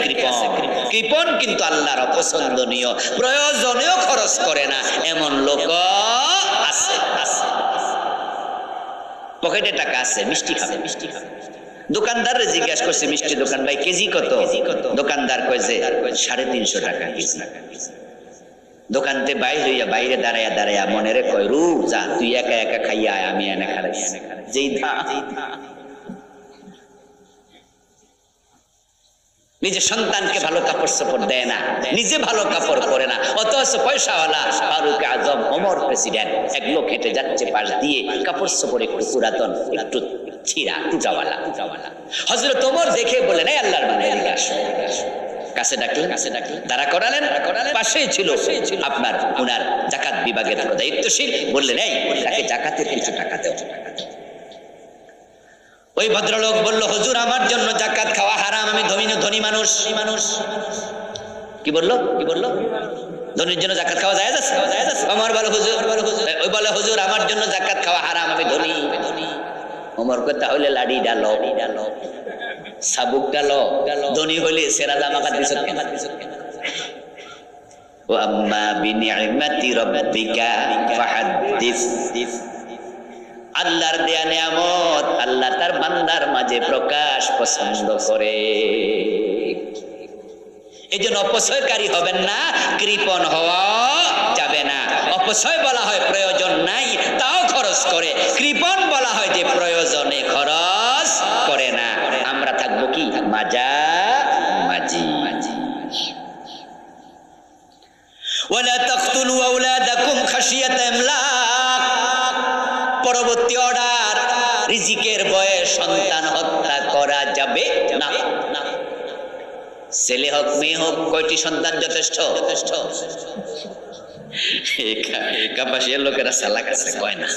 A: কৃপণ, কিন্তু আল্লাহর অপছন্দনীয়, প্রয়োজনীয় খরচ করে না, এমন লোক আছে। পকেটে টাকা আছে, মিষ্টি খাবে। দোকানদারে জিজ্ঞাসা করছে, মিষ্টি দোকান ভাই কেজি কত? দোকানদার কয় যে 350 টাকা কেজি। দোকানতে বাইরে দাঁড়াইয়া মনে রে কয়, রু যা, তুই একা একা খাইয়া আয়, আমি এনে খাই। যেই নিজের সন্তানকে ভালো কাপড় চোপড় দেয় না, নিজে ভালো কাপড় পরে না, অথচ পয়সাওয়ালা ফারুক আজম, ওমর প্রেসিডেন্ট, এক লোক হেঁটে যাচ্ছে পাশ দিয়ে, কাপড় চোপড় একটু পুরাতন, একটু ছিঁড়া, টুটাওয়ালা। হযরত ওমর দেখে বলেন, এই আল্লাহর বান্দা, এদিকে আসো। কাছে ডাকলেন, দাঁড়া করালেন। পাশেই ছিল আপনার ওনার জাকাত বিভাগের দায়িত্বশীল। বললেন, এই তাকে জাকাতের কিছু টাকা দাও। ওই ভদ্রলোক বলল, হুজুর আমার জন্য জাকাত খাওয়া হারাম, আমি ধনী মানুষ। কি বললো? ধনীর জন্য জাকাত খাওয়া জায়েজ আছে? ওমর বলে, হুজুর আমার জন্য জাকাত খাওয়া হারাম, আমি ধনী। ওমর কয়, তাহলে লাড়ি ডালো, সাবুক ডালো, ধনী হইলে সেরা জামা কাপড় দিছ কেন? ওয়া আম্মা বিনি'মাতি রাব্বিকা ফাহাদ্দিস। আল্লাহর দেয়া নিয়ামত আল্লাহ তার বান্দার মাঝে প্রকাশ পছন্দ করে। এজন্য অপচয়কারী হবেন না, কৃপণ হওয়া যাবে না। অপচয় বলা হয় প্রয়োজন নাই তাও খরচ করে, কৃপণ বলা হয় যে প্রয়োজনে খরচ করে না। আমরা থাকবো কি মাঝামাঝি। ওয়ালা তাকতুলু আওলাদাকুম খাশিয়াতা ইমলাক। পরবর্তী অর্ডার, রিজিকের ভয়ে সন্তান হত্যা করা যাবে না। ছেলে হোক মেয়ে হোক, কয়টি সন্তান যথেষ্ট? কাপাসিয়ার লোকেরা সালাক আছে, কয় না।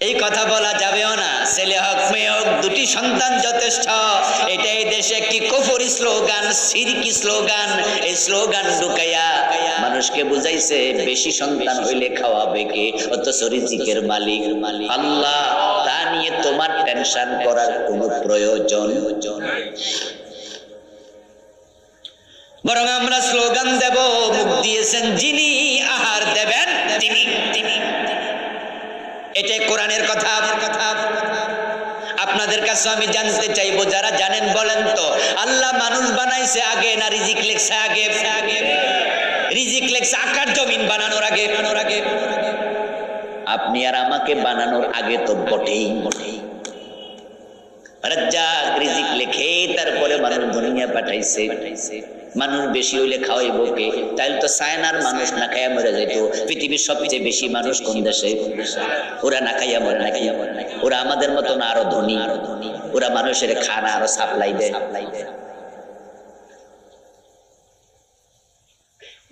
A: এই কথা বলা যাবেও না। ছেলে হোক মেয়ে হোক, দুটি সন্তান যথেষ্ট। এটা এই দেশে একটি কুফরি স্লোগান, শিরকি স্লোগান। এই স্লোগান ঢুকাইয়া মানুষকে বুঝাইছে বেশি সন্তান হইলে খাওয়াবে কে, অথচ রিজিকের মালিক আল্লাহ। তা নিয়ে তোমার টেনশন করার কোনো প্রয়োজন নেই। বরং আমরা স্লোগান দেব, মুখ দিয়েছেন যিনি, আহার দেবেন তিনি। এটাই কোরআনের কথা। আপনাদের কাছে আমি জানতে চাইবো, যারা জানেন বলেন তো, আল্লাহ মানুষ বানাইছে আগে না রিজিক লেখছে আগে? রিজিক লেখছে আকার জমিন বানানোর আগে। আপনি আর আমাকে বানানোর আগে তো বটেই। রাজ্জাক রিজিক লেখে তারপরে মানুষ দুনিয়া পাঠাইছে। মানুষ বেশি হইলে খাওয়াইব কে? তাইলে তো চায়নার মানুষ না খাইয়া মরে যাইতো। পৃথিবীর সবচেয়ে বেশি মানুষ কোন দেশে? ওরা না খাইয়া মরে না। ওরা আমাদের মতো না, আরো ধনী। ওরা মানুষের খানা আরো সাপ্লাই দেয়।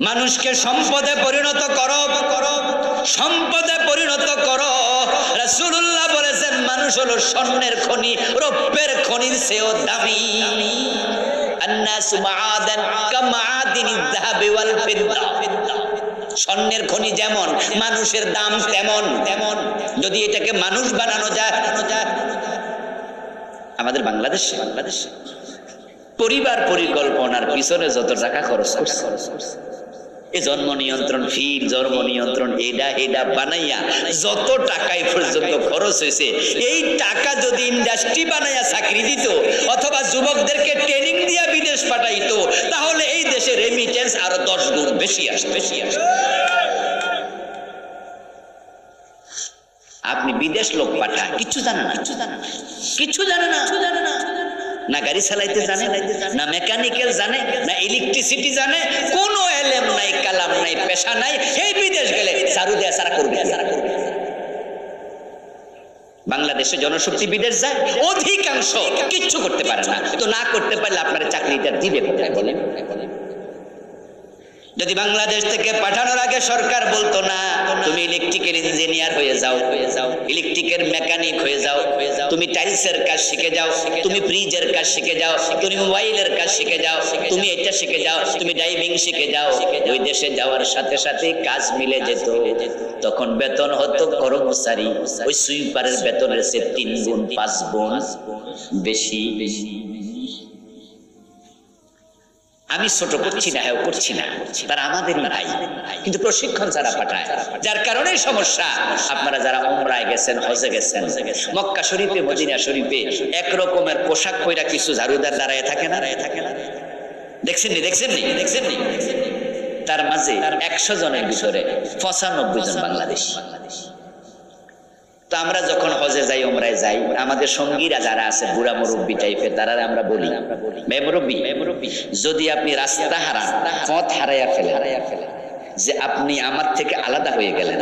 A: মানুষকে সম্পদে পরিণত করো, সম্পদে পরিণত করো। রাসূলুল্লাহ বলেছেন মানুষ হলো স্বর্ণের খনি, রৌপ্যের খনির চেয়েও দামি। স্বর্ণের খনি যেমন, মানুষের দাম তেমন। যদি এটাকে মানুষ বানানো যায়, আমাদের বাংলাদেশে পরিবার পরিকল্পনার পিছনে যত টাকা খরচ করছে, এই জন্ম নিয়ন্ত্রণ ফিল, জন্ম নিয়ন্ত্রণ এটা বানাইয়া যত টাকাই পর্যন্ত খরচ হয়েছে, এই টাকা যদি ইন্ডাস্ট্রি বানাইয়া চাকরি দিত অথবা যুবকদেরকে ট্রেনিং দিয়া বিদেশ পাঠাইতো, তাহলে এই দেশের রেমিটেন্স আরো 10 গুণ বেশি আসবে। আপনি বিদেশ লোক পাঠান, কিছু জানে না, না গাড়ি চালাইতে জানে, না মেকানিক্যাল জানে, না ইলেকট্রিসিটি জানে, কোনো এলেম নাই, কালাম নাই, পেশা নাই। এই বিদেশ গেলে সারু দেয়া সারা করবে। বাংলাদেশে জনশক্তি বিদেশ যায়, অধিকাংশ কিচ্ছু করতে পারে না। তো না করতে পারলে আপনার চাকরিটা দিবে কোথায় বলেন? যদি বাংলাদেশ থেকে পাঠানোর আগে সরকার বলতো না তুমি ইলেকট্রিক্যাল ইঞ্জিনিয়ার হয়ে যাও, ইলেকট্রিকের মেকানিক হয়ে যাও, তুমি টাইলসের কাজ শিখে যাও, তুমি ফ্রিজের কাজ শিখে যাও, তুমি মোবাইলের কাজ শিখে যাও, তুমি এটা শিখে যাও, তুমি ড্রাইভিং শিখে যাও, ওই দেশে যাওয়ার সাথে সাথে কাজ মিলে যেত। তখন বেতন হতো কর্মচারী ওই সুইপারের বেতনের চেয়ে 3 গুণ 5 গুণ বেশি। আমি ছোট করছি না, হ্যাঁ করছি না, তারা আমাদের ভাই, কিন্তু প্রশিক্ষণ যারা পাঠায়, যার কারণে সমস্যা। আপনারা যারা উমরায় গেছেন, হজে গেছেন, মক্কা শরীফে মদিনা শরীফে এক রকমের পোশাক পরা কিছু ঝাড়ুদার দাঁড়ায় থাকে না? দেখছেন নি? তার মাঝে 100 জনের ভিতরে 95 জন বাংলাদেশ। তো আমরা যখন হজে যাই, উমরায় যাই, আমাদের সঙ্গীরা যারা আছে বুড়া মুরব্বী টাইপের, তারা আমরা বলি মুরব্বী, যদি আপনি রাস্তা হারান, পথ হারাইয়া ফেলে, যে আপনি আমার থেকে আলাদা হয়ে গেলেন,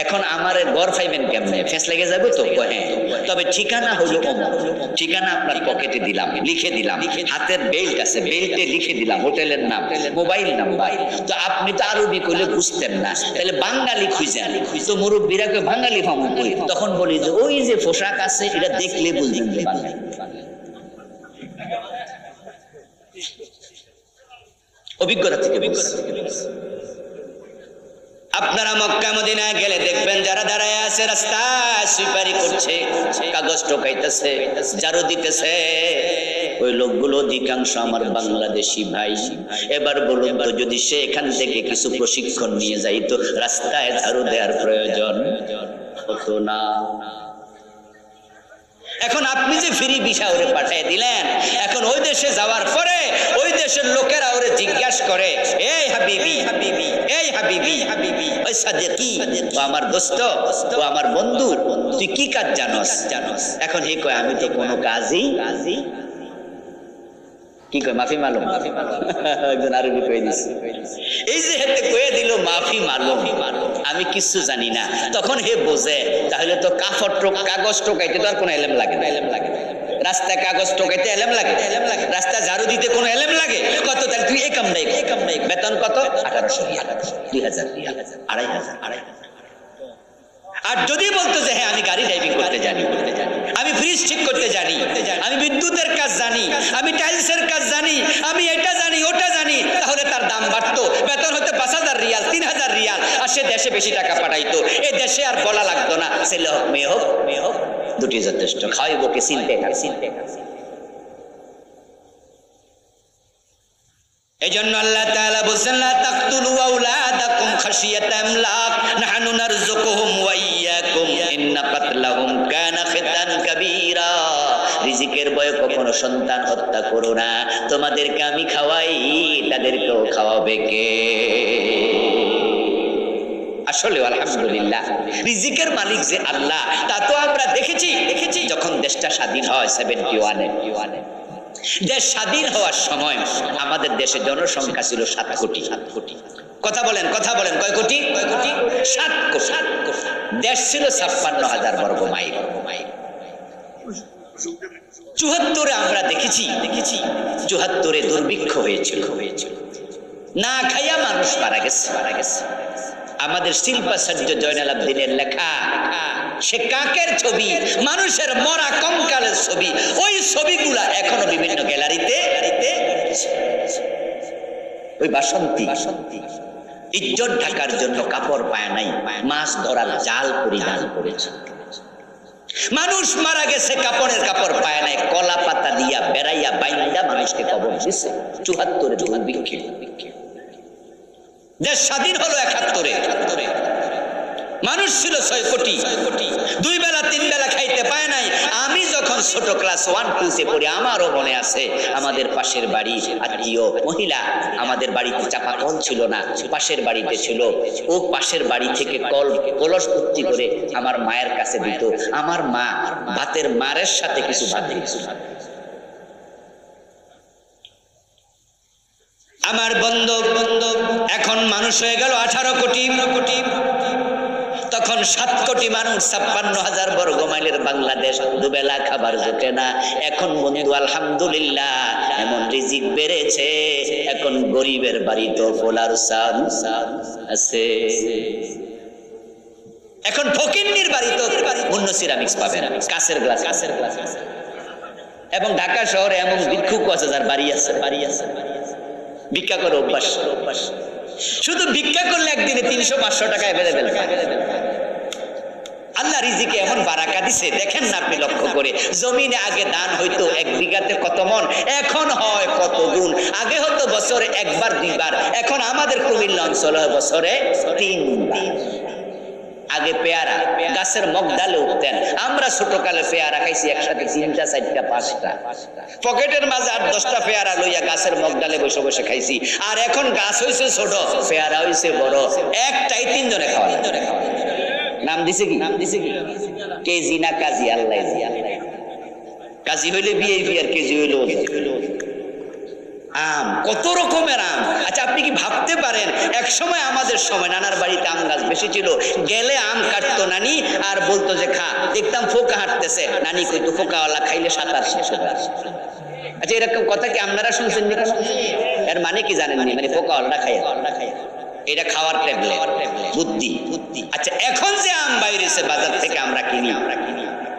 A: এখন আমার ঘর পাইবেন কেমনে? ফেস লেগে যাবে তো? হ্যাঁ, তবে ঠিকানা হলো অমুক, ঠিকানা আপনার পকেটে দিলাম, লিখে দিলাম, হাতের বেল্ট আছে, বেল্টে লিখে দিলাম হোটেলের নাম, মোবাইল নাম্বার। তো আপনি তো আরবি করলে বুঝতেন না, তাহলে বাঙালি খুঁজেন। তো মুরব্বীরা বাঙালি ভাবুন, তখন বলি যে ওই যে পোশাক আছে এটা দেখলে বুঝবেন যে বাঙালি। অভিজ্ঞতা থেকে আপনারা মক্কা মদিনায় গেলে দেখবেন যারা দাঁড়ায় আছে রাস্তায় সুইপারি করছে, কাগজ ঠোকাইতেছে, ঝাড়ু দিতেছে, ওই লোকগুলো অধিকাংশ আমার বাংলাদেশি ভাই। এবার বলুন তো, যদি সে এখান থেকে কিছু প্রশিক্ষণ নিয়ে যাইতো, রাস্তায় ঝাড়ু দেওয়ার প্রয়োজন হতো না। এখন আপনি যে ফ্রি ভিসা ওরে পাঠিয়ে দিলেন, এখন ওই দেশে যাওয়ার পরে ওই দেশের লোকেরা ওরে জিজ্ঞাসা করে, এই হাবিবি, এই হাবিবি, ওই সাদেকি, ও আমার দোস্ত, ও আমার বন্ধু, তুই কি কাজ জানোস? এখন হে কয়, আমি তো কোনো কাজই কি কয়, মাফি মালুম। একজন আরবি কয়ে দিছে, এই যে হেতে কয়ে দিল মাফি মালুম, আমি কিছু জানি না। তখন হে বোঝে, তাহলে তো কাগজ টোকাইতে তো আর কোনো এলেম লাগে না। রাস্তায় কাগজ টোকাইতে এলেম লাগে, রাস্তা ঝাড়ু দিতে কোনো এলেম লাগে? কত তাহলে তুই এই কামড়াই, বেতন কত? 1800 রিয়াল, 2000 রিয়াল, 2500। আর যদি বলতো যে হ্যাঁ আমি গাড়ি ড্রাইভিং করতে জানি, আমি ফ্রিজ ঠিক করতে জানি, আমি বিদ্যুতের কাজ জানি, আমি টাইলসের কাজ জানি, আমি এটা জানি ওটা জানি, তাহলে তার দাম বাড়তো, বেতন হতে 5000 রিয়াল, 3000 রিয়াল, আর সে দেশে বেশি টাকা পাঠাইতো। এই দেশে আর বলা লাগতো না ছেলে হোক মেয়ে হোক দুটি যথেষ্ট, খাওয়াইবো কে চিনতে। এজন্য আল্লাহ তাআলা বলেন, লা তাকতুলু আওলাদাকুম খাশিয়াতা ইমলাক নাহনু নারযুকুহুম ওয়া ইয়্যাকুম ইন্না কাতলাহুম কানা খিতান কাবীরা। রিজিকের ভয়ে কখনো সন্তান হত্যা করো না, তোমাদেরকে আমি খাওয়াই, তাদেরকেও খাওয়াবে কে? আসলে আলহামদুলিল্লাহ, রিজিকের মালিক যে আল্লাহ তা তো আমরা দেখেছি। যখন দেশটা স্বাধীন হয় 71-এ, দেশ স্বাধীন হওয়ার সময় আমাদের দেশে জনসংখ্যা ছিল 7 কোটি। কথা বলেন কয় কোটি? 7 কোটি। দেশ ছিল 56,000 বর্গ মাইল। 74-এ আমরা দেখেছি 74-এ দুর্ভিক্ষ হয়েছিল, না খাইয়া মানুষ মারা গেছে। আমাদের শিল্পাচার্য জয়নাল আবদিনের লেখা, সে কাকের ছবি, মানুষের মরা কঙ্কালের ছবি, ওই ছবিগুলা এখনো বিভিন্ন গ্যালারিতে। ওই বাসন্তী ইজ্জত ঢাকার জন্য কাপড় পায় নাই, মাছ ধরার জাল পরিধান করেছে। মানুষ মারা গেছে, কাপড় পায় নাই, কলা পাতা দিয়া বেড়াইয়া বাইন্দা মানুষকে কবর দিছে। 74-এ দুর্ভিক্ষে। দেশ স্বাধীন হলো 71-এ, মানুষ ছিল 6 কোটি। 2 বেলা 3 বেলা খাইতে পায় নাই। আমি যখন ছোট ক্লাস 1-2-তে পড়ি, আমারও মনে আছে, আমাদের পাশের বাড়ি আত্মীয় মহিলা, আমাদের বাড়িতে চাপা কল ছিল না, পাশের বাড়িতে ছিল, ও পাশের বাড়ি থেকে কলস ভর্তি করে আমার মায়ের কাছে দিত। আমার মা ভাতের মারের সাথে কিছু ভাত দিত। আমার বন্ধু এখন মানুষ হয়ে গেল 18 কোটি। তখন 7 কোটি মানুষ, 56,000 বর্গ মাইলের বাংলাদেশ, দুবেলা খাবার জোটে না। এখন বন্ধু আলহামদুলিল্লাহ এমন রিজিক বেড়েছে, এখন গরিবের বাড়িতে পোলার চাল আছে। এখন ফকিন্নির বাড়িতে অন্য সিরামিক্স পাবেন, কাঁচের গ্লাস। এবং ঢাকা শহরে এমন ভিক্ষুক আছে যার বাড়ি আছে, ভিক্ষা করে অভ্যাস। শুধু ভিক্ষা করলে একদিনে 300-500 টাকায় বেড়ে ফেলবে। আল্লাহ রিজিকে এমন বারাকা দিছে, দেখেন না আপনি লক্ষ্য করে। জমিনে আগে দান হইতো 1 বিঘাতে কত মন, এখন হয় কত গুণ। আগে হতো বছরে 1-2 বার, এখন আমাদের কুমিল্লা অঞ্চলে বছরে 3 বার। আগে পেয়ারা গাছের মগডালে উঠতেন, আমরা ছোটকালে পেয়ারা খাইছি একসাথে 3টা 4টা 5টা, পকেটের মাঝে 8-10টা পেয়ারা লইয়া গাছের মগডালে বসে বসে খাইছি। আর এখন গাছ হইছে ছোট, পেয়ারা হইছে বড়, একটাই 3 জনে খাওয়া। নাম দিছে কি? কেজি না কাজী? আল্লাহ কাজী হইলে বিআইপি, আর কেজি হইলো আম। কত রকমের আম! আচ্ছা, আপনি কি ভাবতে পারেন, এক সময় আমাদের সময় নানার বাড়িতে আম গাছ বেশি ছিল, গেলে আম কাটতো নানি আর বলতো যে খা। দেখতাম ফোকা হাঁটতেছে, নানি কইতো ফোকাওয়ালা খাইলে সাঁতার শেষ হবে। আচ্ছা, এরকম কথা কি আপনারা শুনছেন? এর মানে কি জানেন? মানে ফোকাওয়ালা খাই, এটা খাওয়ার ট্যাবলেট, বুদ্ধি। আচ্ছা, এখন যে আম বাইরেছে বাজার থেকে আমরা কিনি,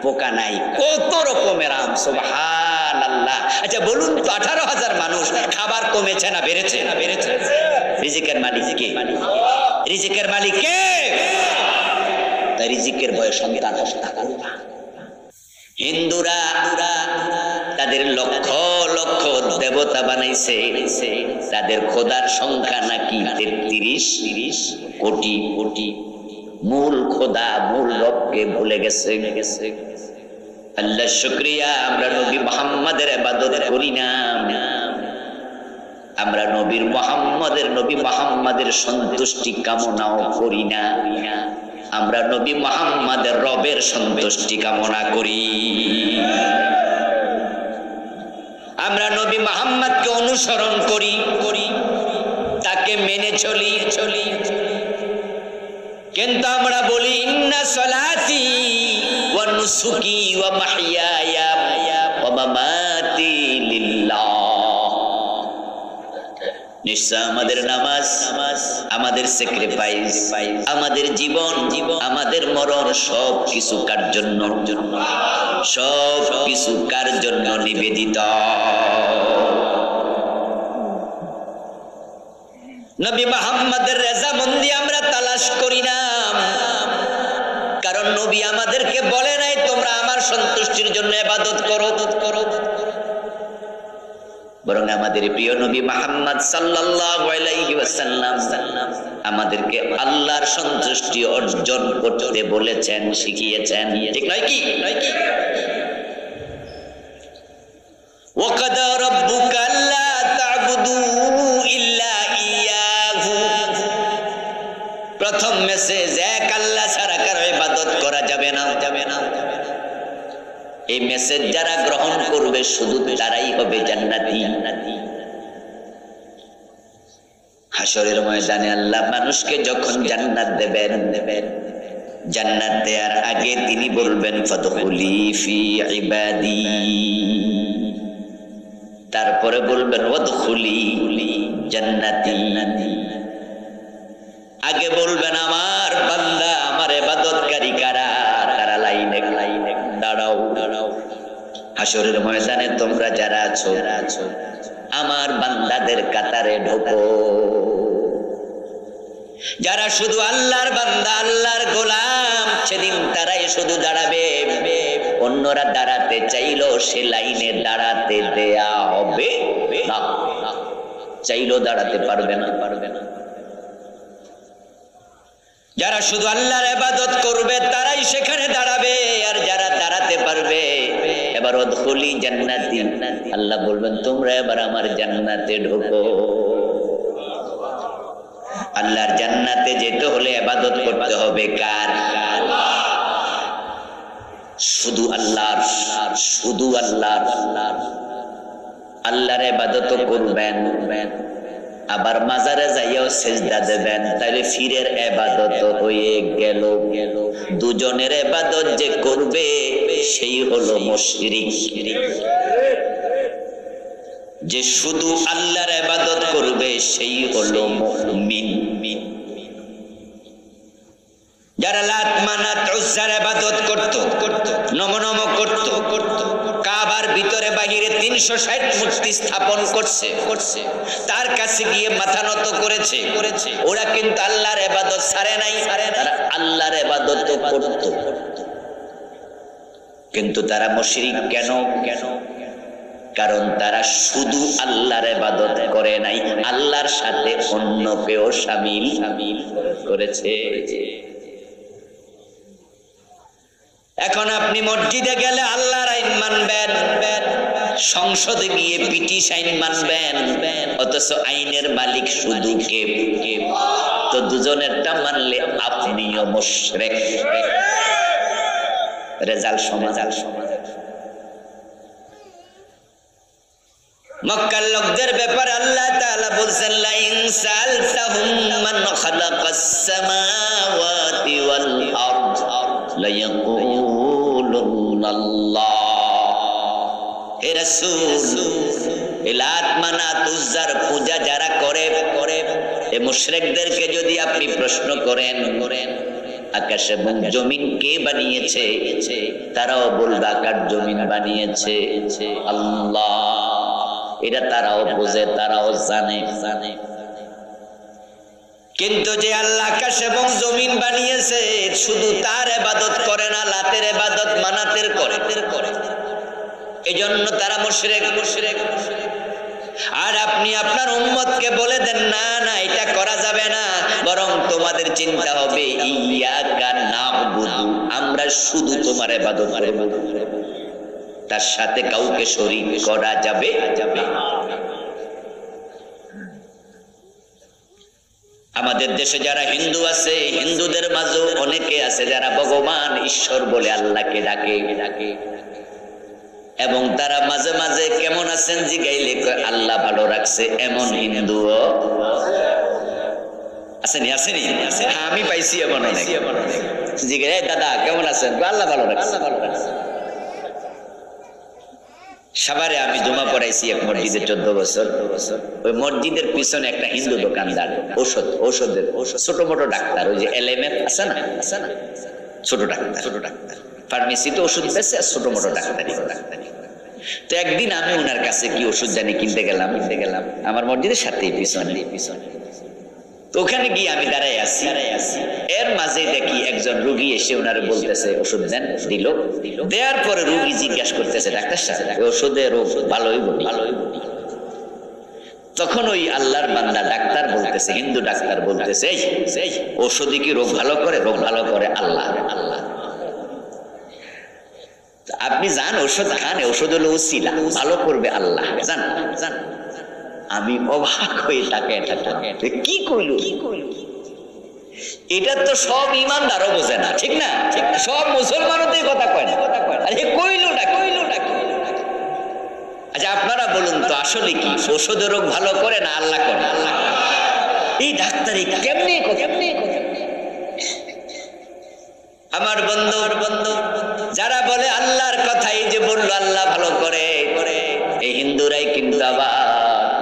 A: পোকা নাই, কত রকমের আম, সুবহানাল্লাহ। আচ্ছা বলুন তো, 18,000 মানুষ, খাবার কমেছে না বেড়েছে? রিজিকের মালিক কে? রিজিকের মালিক কে? তাই রিজিকের ভয়ে সন্তান হত্যা। হিন্দুরা তাদের লক্ষ লক্ষ দেবতা বানাইছে, তাদের খোদার সংখ্যা নাকি 33 কোটি কোটি। মূল খোদা মূল রবকে ভুলে গেছে। আল্লাহ শুকরিয়া, আমরা নবী মুহাম্মাদের ইবাদত করি না, আমরা নবী মুহাম্মাদের সন্তুষ্টি কামনাও করি না, আমরা নবী মুহাম্মাদের রবের সন্তুষ্টি কামনা করি। আমরা নবী মুহাম্মদকে অনুসরণ করি, তাকে মেনে চলি। কিন্তু আমরা বলি ইন্না সলাতি ওয়া নুসুকি ওয়া মাহইয়ায়া ওয়া মামাতি লিল্লাহ। নিশ্চয় আমাদের নামাজ, আমাদের স্যাক্রিফাইস, আমাদের জীবন, আমাদের মরণ সব কিছু কার জন্য? সব কিছু কার জন্য নিবেদিত? নবী মুহাম্মদের রেজামন্দি আমরা তালাশ করি না, কারণ নবী আমাদেরকে বলে নাই তোমরা আমার সন্তুষ্টির জন্য ইবাদত করো, বরং আমাদের প্রিয় নবী মুহাম্মদ সাল্লাল্লাহু আলাইহি ওয়াসাল্লাম আমাদেরকে আল্লাহর সন্তুষ্টি অর্জন করতে বলেছেন, শিখিয়েছেন। ঠিক নয় কি? ওয়াকাদা রাব্বুকা আল্লা তা'বুদু ইল্লা ইয়াহু। প্রথম মেসেজ, এক আল্লাহ ছাড়া কারো ইবাদত করা যাবে না। এই মেসেজ যারা গ্রহণ করবে শুধু তারাই হবে জান্নাতি। হাসরের ময়দানে আল্লাহ মানুষকে যখন জান্নাত দেবেন, জান্নাত দেওয়ার আগে তিনি বলবেন ফাদখুলি ফি ইবাদি, তারপরে বলবেন ওয়াদখুলি জান্নাতি। আগে বলবেন আমার বান্দা, আমার ইবাদতকারী কারা, তারা লাইনে দাঁড়াও। হাসরের ময়দানে তোমরা যারা আছো আমার বান্দাদের কাতারে ঢোকো। যারা শুধু আল্লাহর বান্দা, আল্লাহর গোলাম, সেদিন তারাই শুধু দাঁড়াবে। অন্যরা দাঁড়াতে চাইলো সে লাইনে দাঁড়াতে দেয়া হবে না, চাইলেও দাঁড়াতে পারবে না। যারা শুধু আল্লাহর ইবাদত করবে তারাই সেখানে দাঁড়াবে, আর যারা দাঁড়াতে পারবে এবার ওয়াদখুলি জান্নাতি, আল্লাহ বলবেন তোমরা এবার আমার জান্নাতে ঢোকো। আল্লাহর জান্নাতে যেতে হলে ইবাদত করতে হবে কার? শুধু আল্লাহর, শুধু আল্লাহর। আল্লাহর ইবাদত করবেন, আবার মাজারে যাইয়াও সিজদা দেবেন, তাহলে ফিরের ইবাদত হয়ে গেল। দুজনের ইবাদত যে করবে সেই হলো মুশরিক। যে শুধু আল্লাহর ইবাদত করবে সেই হলো মুমিন। যারা লাত মানাত উজ্জার ইবাদত করত, নম করত, কাবার ভিতরে বাহিরে 360 মূর্তি স্থাপন করছে, তার কাছে গিয়ে মাথা নত করেছে, ওরা কিন্তু আল্লাহর ইবাদত ছাড়ে নাই, তারা আল্লাহর ইবাদত করত। কিন্তু তারা মুশরিক কেন? কারণ তারা শুধু আল্লাহর ইবাদত করে নাই, আল্লাহর সাথে অন্যকেও শামিল করেছে। এখন আপনি মসজিদে গেলে আল্লাহর আইন মানবেন, সংসদে গিয়ে ব্রিটিশ আইন মানবেন, অথচ আইনের মালিক শুধু কে? তো দুজনেরটা মানলে আপনিও মুশরিক। রেজাল্ট সমাজ। মক্কার লোকদের ব্যাপারে আল্লাহ তাআলা বলছেন লা ইন সালতাহুম মান খালাকাস সামাওয়াতি ওয়াল আরদ লা ইয়াকুলুনাল্লাহ। হে রাসূল, লাত মানাত উজ্জার পূজা যারা করে এই মুশরিকদেরকে যদি আপনি প্রশ্ন করেন আকাশ এবং জমিন কে বানিয়েছে, তারাও বলবে আকাশ জমিন বানিয়েছে আল্লাহ। এটা তারাও বোঝে, তারাও জানে। কিন্তু যে আল্লাহ আকাশ এবং জমিন বানিয়েছে শুধু তার ইবাদত করে না, লাতের ইবাদত মানাতের করে। এজন্য তারা মুশরিক। আর আপনি আপনার উম্মতকে বলে দেন না না এটা করা যাবে না, বরং তোমাদের চিন্তা হবে ইয়াকা নাবুদু, আমরা শুধু তোমার ইবাদত করব, তার সাথে কাউকে শরীক করা যাবে না। আমাদের দেশে যারা হিন্দু আছে, হিন্দুদের মাঝেও অনেকে আছে যারা ভগবান ঈশ্বর বলে আল্লাহকে ডাকে, এবং তারা মাঝে মাঝে কেমন আছেন জিগাইলে আল্লাহ ভালো রাখছে, এমন হিন্দুও আসেনি। আমি পাইছি এমন অনেক। জিগাই দাদা কেমন আছেন, আল্লাহ ভালো রাখছে। সাভারে আমি জমা পড়াইছি এক মসজিদে 14 বছর। ওই মসজিদের পিছনে একটা হিন্দু দোকানদার, ঔষধের ছোট মোটো ডাক্তার, ওই যে LMF আছে না, ছোট ডাক্তার ফার্মেসি তো ওষুধ বেচে, ছোট মোটো ডাক্তারি। তো একদিন আমি ওনার কাছে কি ওষুধ জানি কিনতে গেলাম আমার মসজিদের সাথে পিছনে। তো ওখানে গিয়ে আমি দাঁড়াই আছি, এর মাঝে দেখি একজন রোগী এসে ওনারে বলতেছে ওষুধ দেন, দিল। দেওয়ার পরে রোগী জিজ্ঞাসা করতেছে ডাক্তার সাহেব ওষুধে রোগ ভালোই বলি। তখন ওই আল্লাহর বান্দা ডাক্তার বলতেছে, হিন্দু ডাক্তার বলতেছে, এই ওষুধে কি রোগ ভালো করে? রোগ ভালো করে আল্লাহ। আপনি জান ওষুধ খান, ওষুধ হলো উসিলা, ভালো করবে আল্লাহ, জান। আমি অবাক হয়ে তাকে কি কইলো, এটা তো সব ইমানদারও বোঝে না, ঠিক না? সব মুসলমানও তো এই কথা কয় না। আরে কইলো না। আচ্ছা আপনারা বলুন তো আসলে কি ওষুধের রোগ ভালো করে না আল্লাহ করে? এই ডাক্তারি কেমনে আমার বন্ধু যারা বলে আল্লাহর কথাই যে বললো আল্লাহ ভালো করে, এই হিন্দুরাই কিন্তু আবার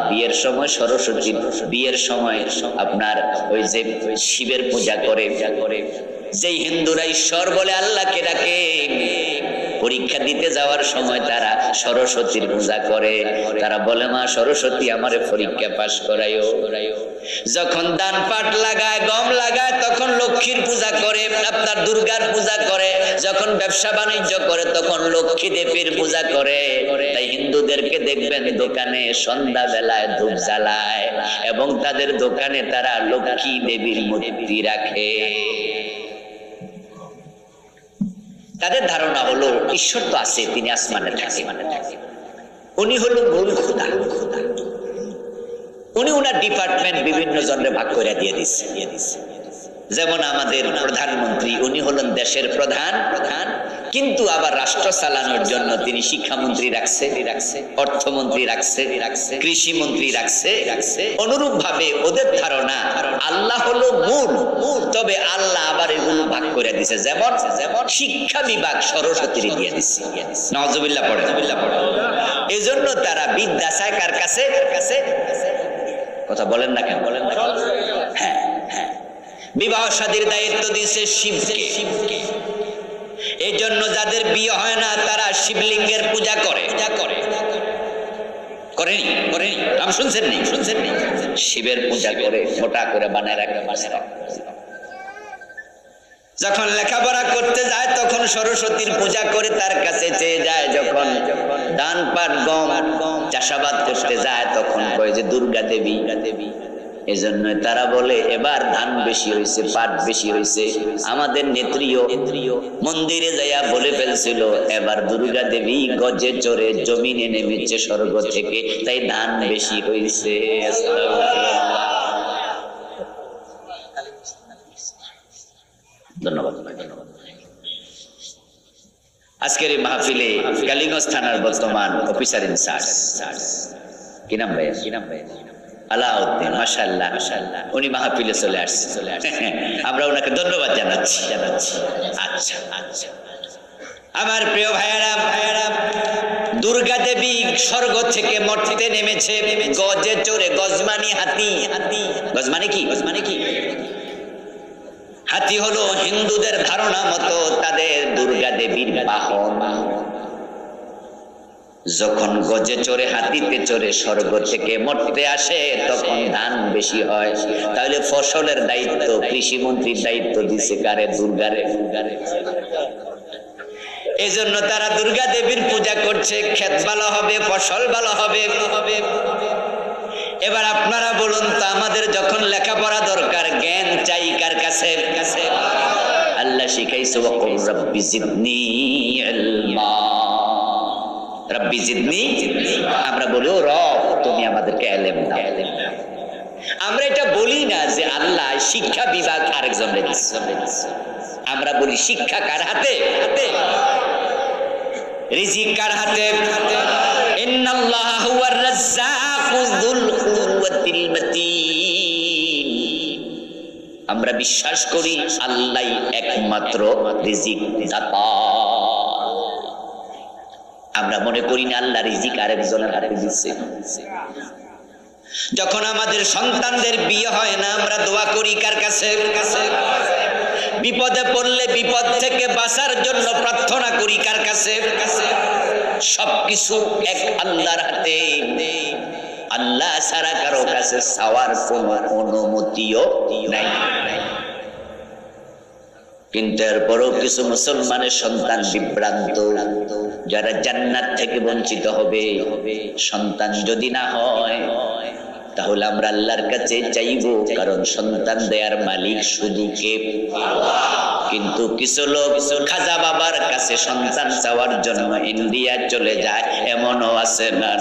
A: বিয়ের সময় সরস্বতী, বিয়ের সময় আপনার ওই যে শিবের পূজা করে, যেই হিন্দুরা ঈশ্বর বলে আল্লাহকে ডাকে, পরীক্ষা দিতে যাওয়ার সময় তারা সরস্বতীর পূজা করে। তারা বলে মা সরস্বতী আমারে পরীক্ষা পাস করাইও। যখন দান পাট লাগায়, গম লাগায়, তখন লক্ষ্মীর পূজা করে, আপনার দুর্গার পূজা করে। যখন ব্যবসা বাণিজ্য করে তখন লক্ষ্মী দেবীর পূজা করে। তাই হিন্দুদেরকে দেখবেন দোকানে সন্ধ্যা বেলায় ধূপ জ্বালায় এবং তাদের দোকানে তারা লক্ষ্মী দেবীর মূর্তি রাখে। তাদের ধারণা হলো ঈশ্বর তো আছে, তিনি আসমানে থাকে, উনি হলো মূল খোদা। উনি ওনার ডিপার্টমেন্ট বিভিন্ন জনের ভাগ করে দিয়ে দিচ্ছে। যেমন আমাদের প্রধানমন্ত্রী, উনি হলেন দেশের প্রধান, কিন্তু আবার রাষ্ট্র চালানোর জন্য তিনি শিক্ষামন্ত্রী রাখছে, অর্থমন্ত্রী রাখছে, কৃষি মন্ত্রী রাখছে। অনুরূপ ভাবে ওদের ধারণা আল্লাহ হলো মূল, তবে আল্লাহ আবার এগুলো ভাগ করে দিছে। যেমন শিক্ষা বিভাগ সরস্বতী দিয়ে দিচ্ছে। নাউজুবিল্লাহ পড়ে। এই জন্য তারা বিদ্যা চায় কার কাছে? কথা বলেন না কেন? হ্যাঁ, বিবাহ শাদীর দায়িত্ব দিয়েছে শিবকে। এই জন্য যাদের বিয়ে হয় না তারা শিবলিঙ্গের পূজা করে। করেনি? আমি শুনছেন নি? শিবের পূজা করে, মোটা করে বানায় রাখে। যখন লেখাপড়া করতে যায় তখন সরস্বতীর পূজা করে তার কাছে চেয়ে যায়। যখন ধান পাট গম চাষাবাদ করতে যায় তখন কয় যে দুর্গা দেবী। এজন্য তারা বলে এবার ধান বেশি হয়েছে, পাট বেশি হয়েছে। আমাদের নেত্রীও মন্দিরে যাইয়া বলে ফেলছিল এবার দুর্গা দেবী গজে চড়ে জমিনে নেমেছে স্বর্গ থেকে, তাই ধান বেশি হয়েছে। ধন্যবাদ। আজকের এই মাহফিলে কালীগঞ্জ থানার বর্তমান অফিসার ইনচার্জ, কি নাম ভাই? আলাউদ্দিন, মাশাআল্লাহ, উনি মাহফিলে চলে আসছে। আমরা ওনাকে ধন্যবাদ জানাচ্ছি। আচ্ছা, আমার প্রিয় ভাইয়েরা, দুর্গা দেবী স্বর্গ থেকে মর্তে নেমেছে গজে চড়ে। গজমানি হাতি। গজমানি কি? হাতি হলো হিন্দুদের ধারণা মতো তাদের দুর্গা দেবীর বাহন। যখন গজে চড়ে, হাতিতে চড়ে স্বর্গ থেকে মর্তে আসে তখন ধান বেশি হয়। তাহলে ফসলের দায়িত্ব কৃষি মন্ত্রীর দায়িত্ব দিছে কারে? দুর্গারে। এজন্য তারা দুর্গা দেবীর পূজা করছে, ক্ষেত ভালো হবে, ফসল ভালো হবে। এবার আপনারা বলুন তো, আমাদের যখন লেখাপড়া দরকার, জ্ঞান চাই কার কাছে? আল্লাহ শিখাইছে ওয়াকুল রাব্বি জিদনি ইলমা, রাব্বি জিদনি। আমরা বলি ও রব তুমি আমাদেরকে ইলম দাও। আমরা এটা বলি না যে আল্লাহ শিক্ষা বিভাগ আরেকজনের দিচ্ছে, আমরা বলি শিক্ষা কার হাতে? রিজিক কার হাতে? ইন্নাল্লাহা হুয়ার রাজ্জাকু যুল কুওয়াতিল মাতিন। আমরা বিশ্বাস করি আল্লাহই একমাত্র রিজিক দাতা। আমরা মনে করি না আল্লাহ রিজিক আরেকজনের হাতে দিচ্ছে। যখন আমাদের সন্তানদের বিয়ে হয় না, আমরা দোয়া করি কার কাছে? বিপদে পড়লে বিপদ থেকে বাঁচার জন্য প্রার্থনা করি কার কাছে? সবকিছু এক আল্লাহর হাতে। আল্লাহ ছাড়া কারো কাছে চাওয়ার কোনো অনুমতিও নাই। কিন্তু এরপরও কিছু মুসলমানের সন্তান বিভ্রান্ত, যারা জান্নাত থেকে বঞ্চিত হবে। সন্তান যদি না হয় তাহলে আমরা আল্লাহর কাছে চাইবো, কারণ সন্তান দেয়ার মালিক শুধু কে? কিন্তু কিছু লোক খাজা বাবার কাছে সন্তান চাওয়ার জন্য ইন্ডিয়া চলে যায়, এমনও আছে না?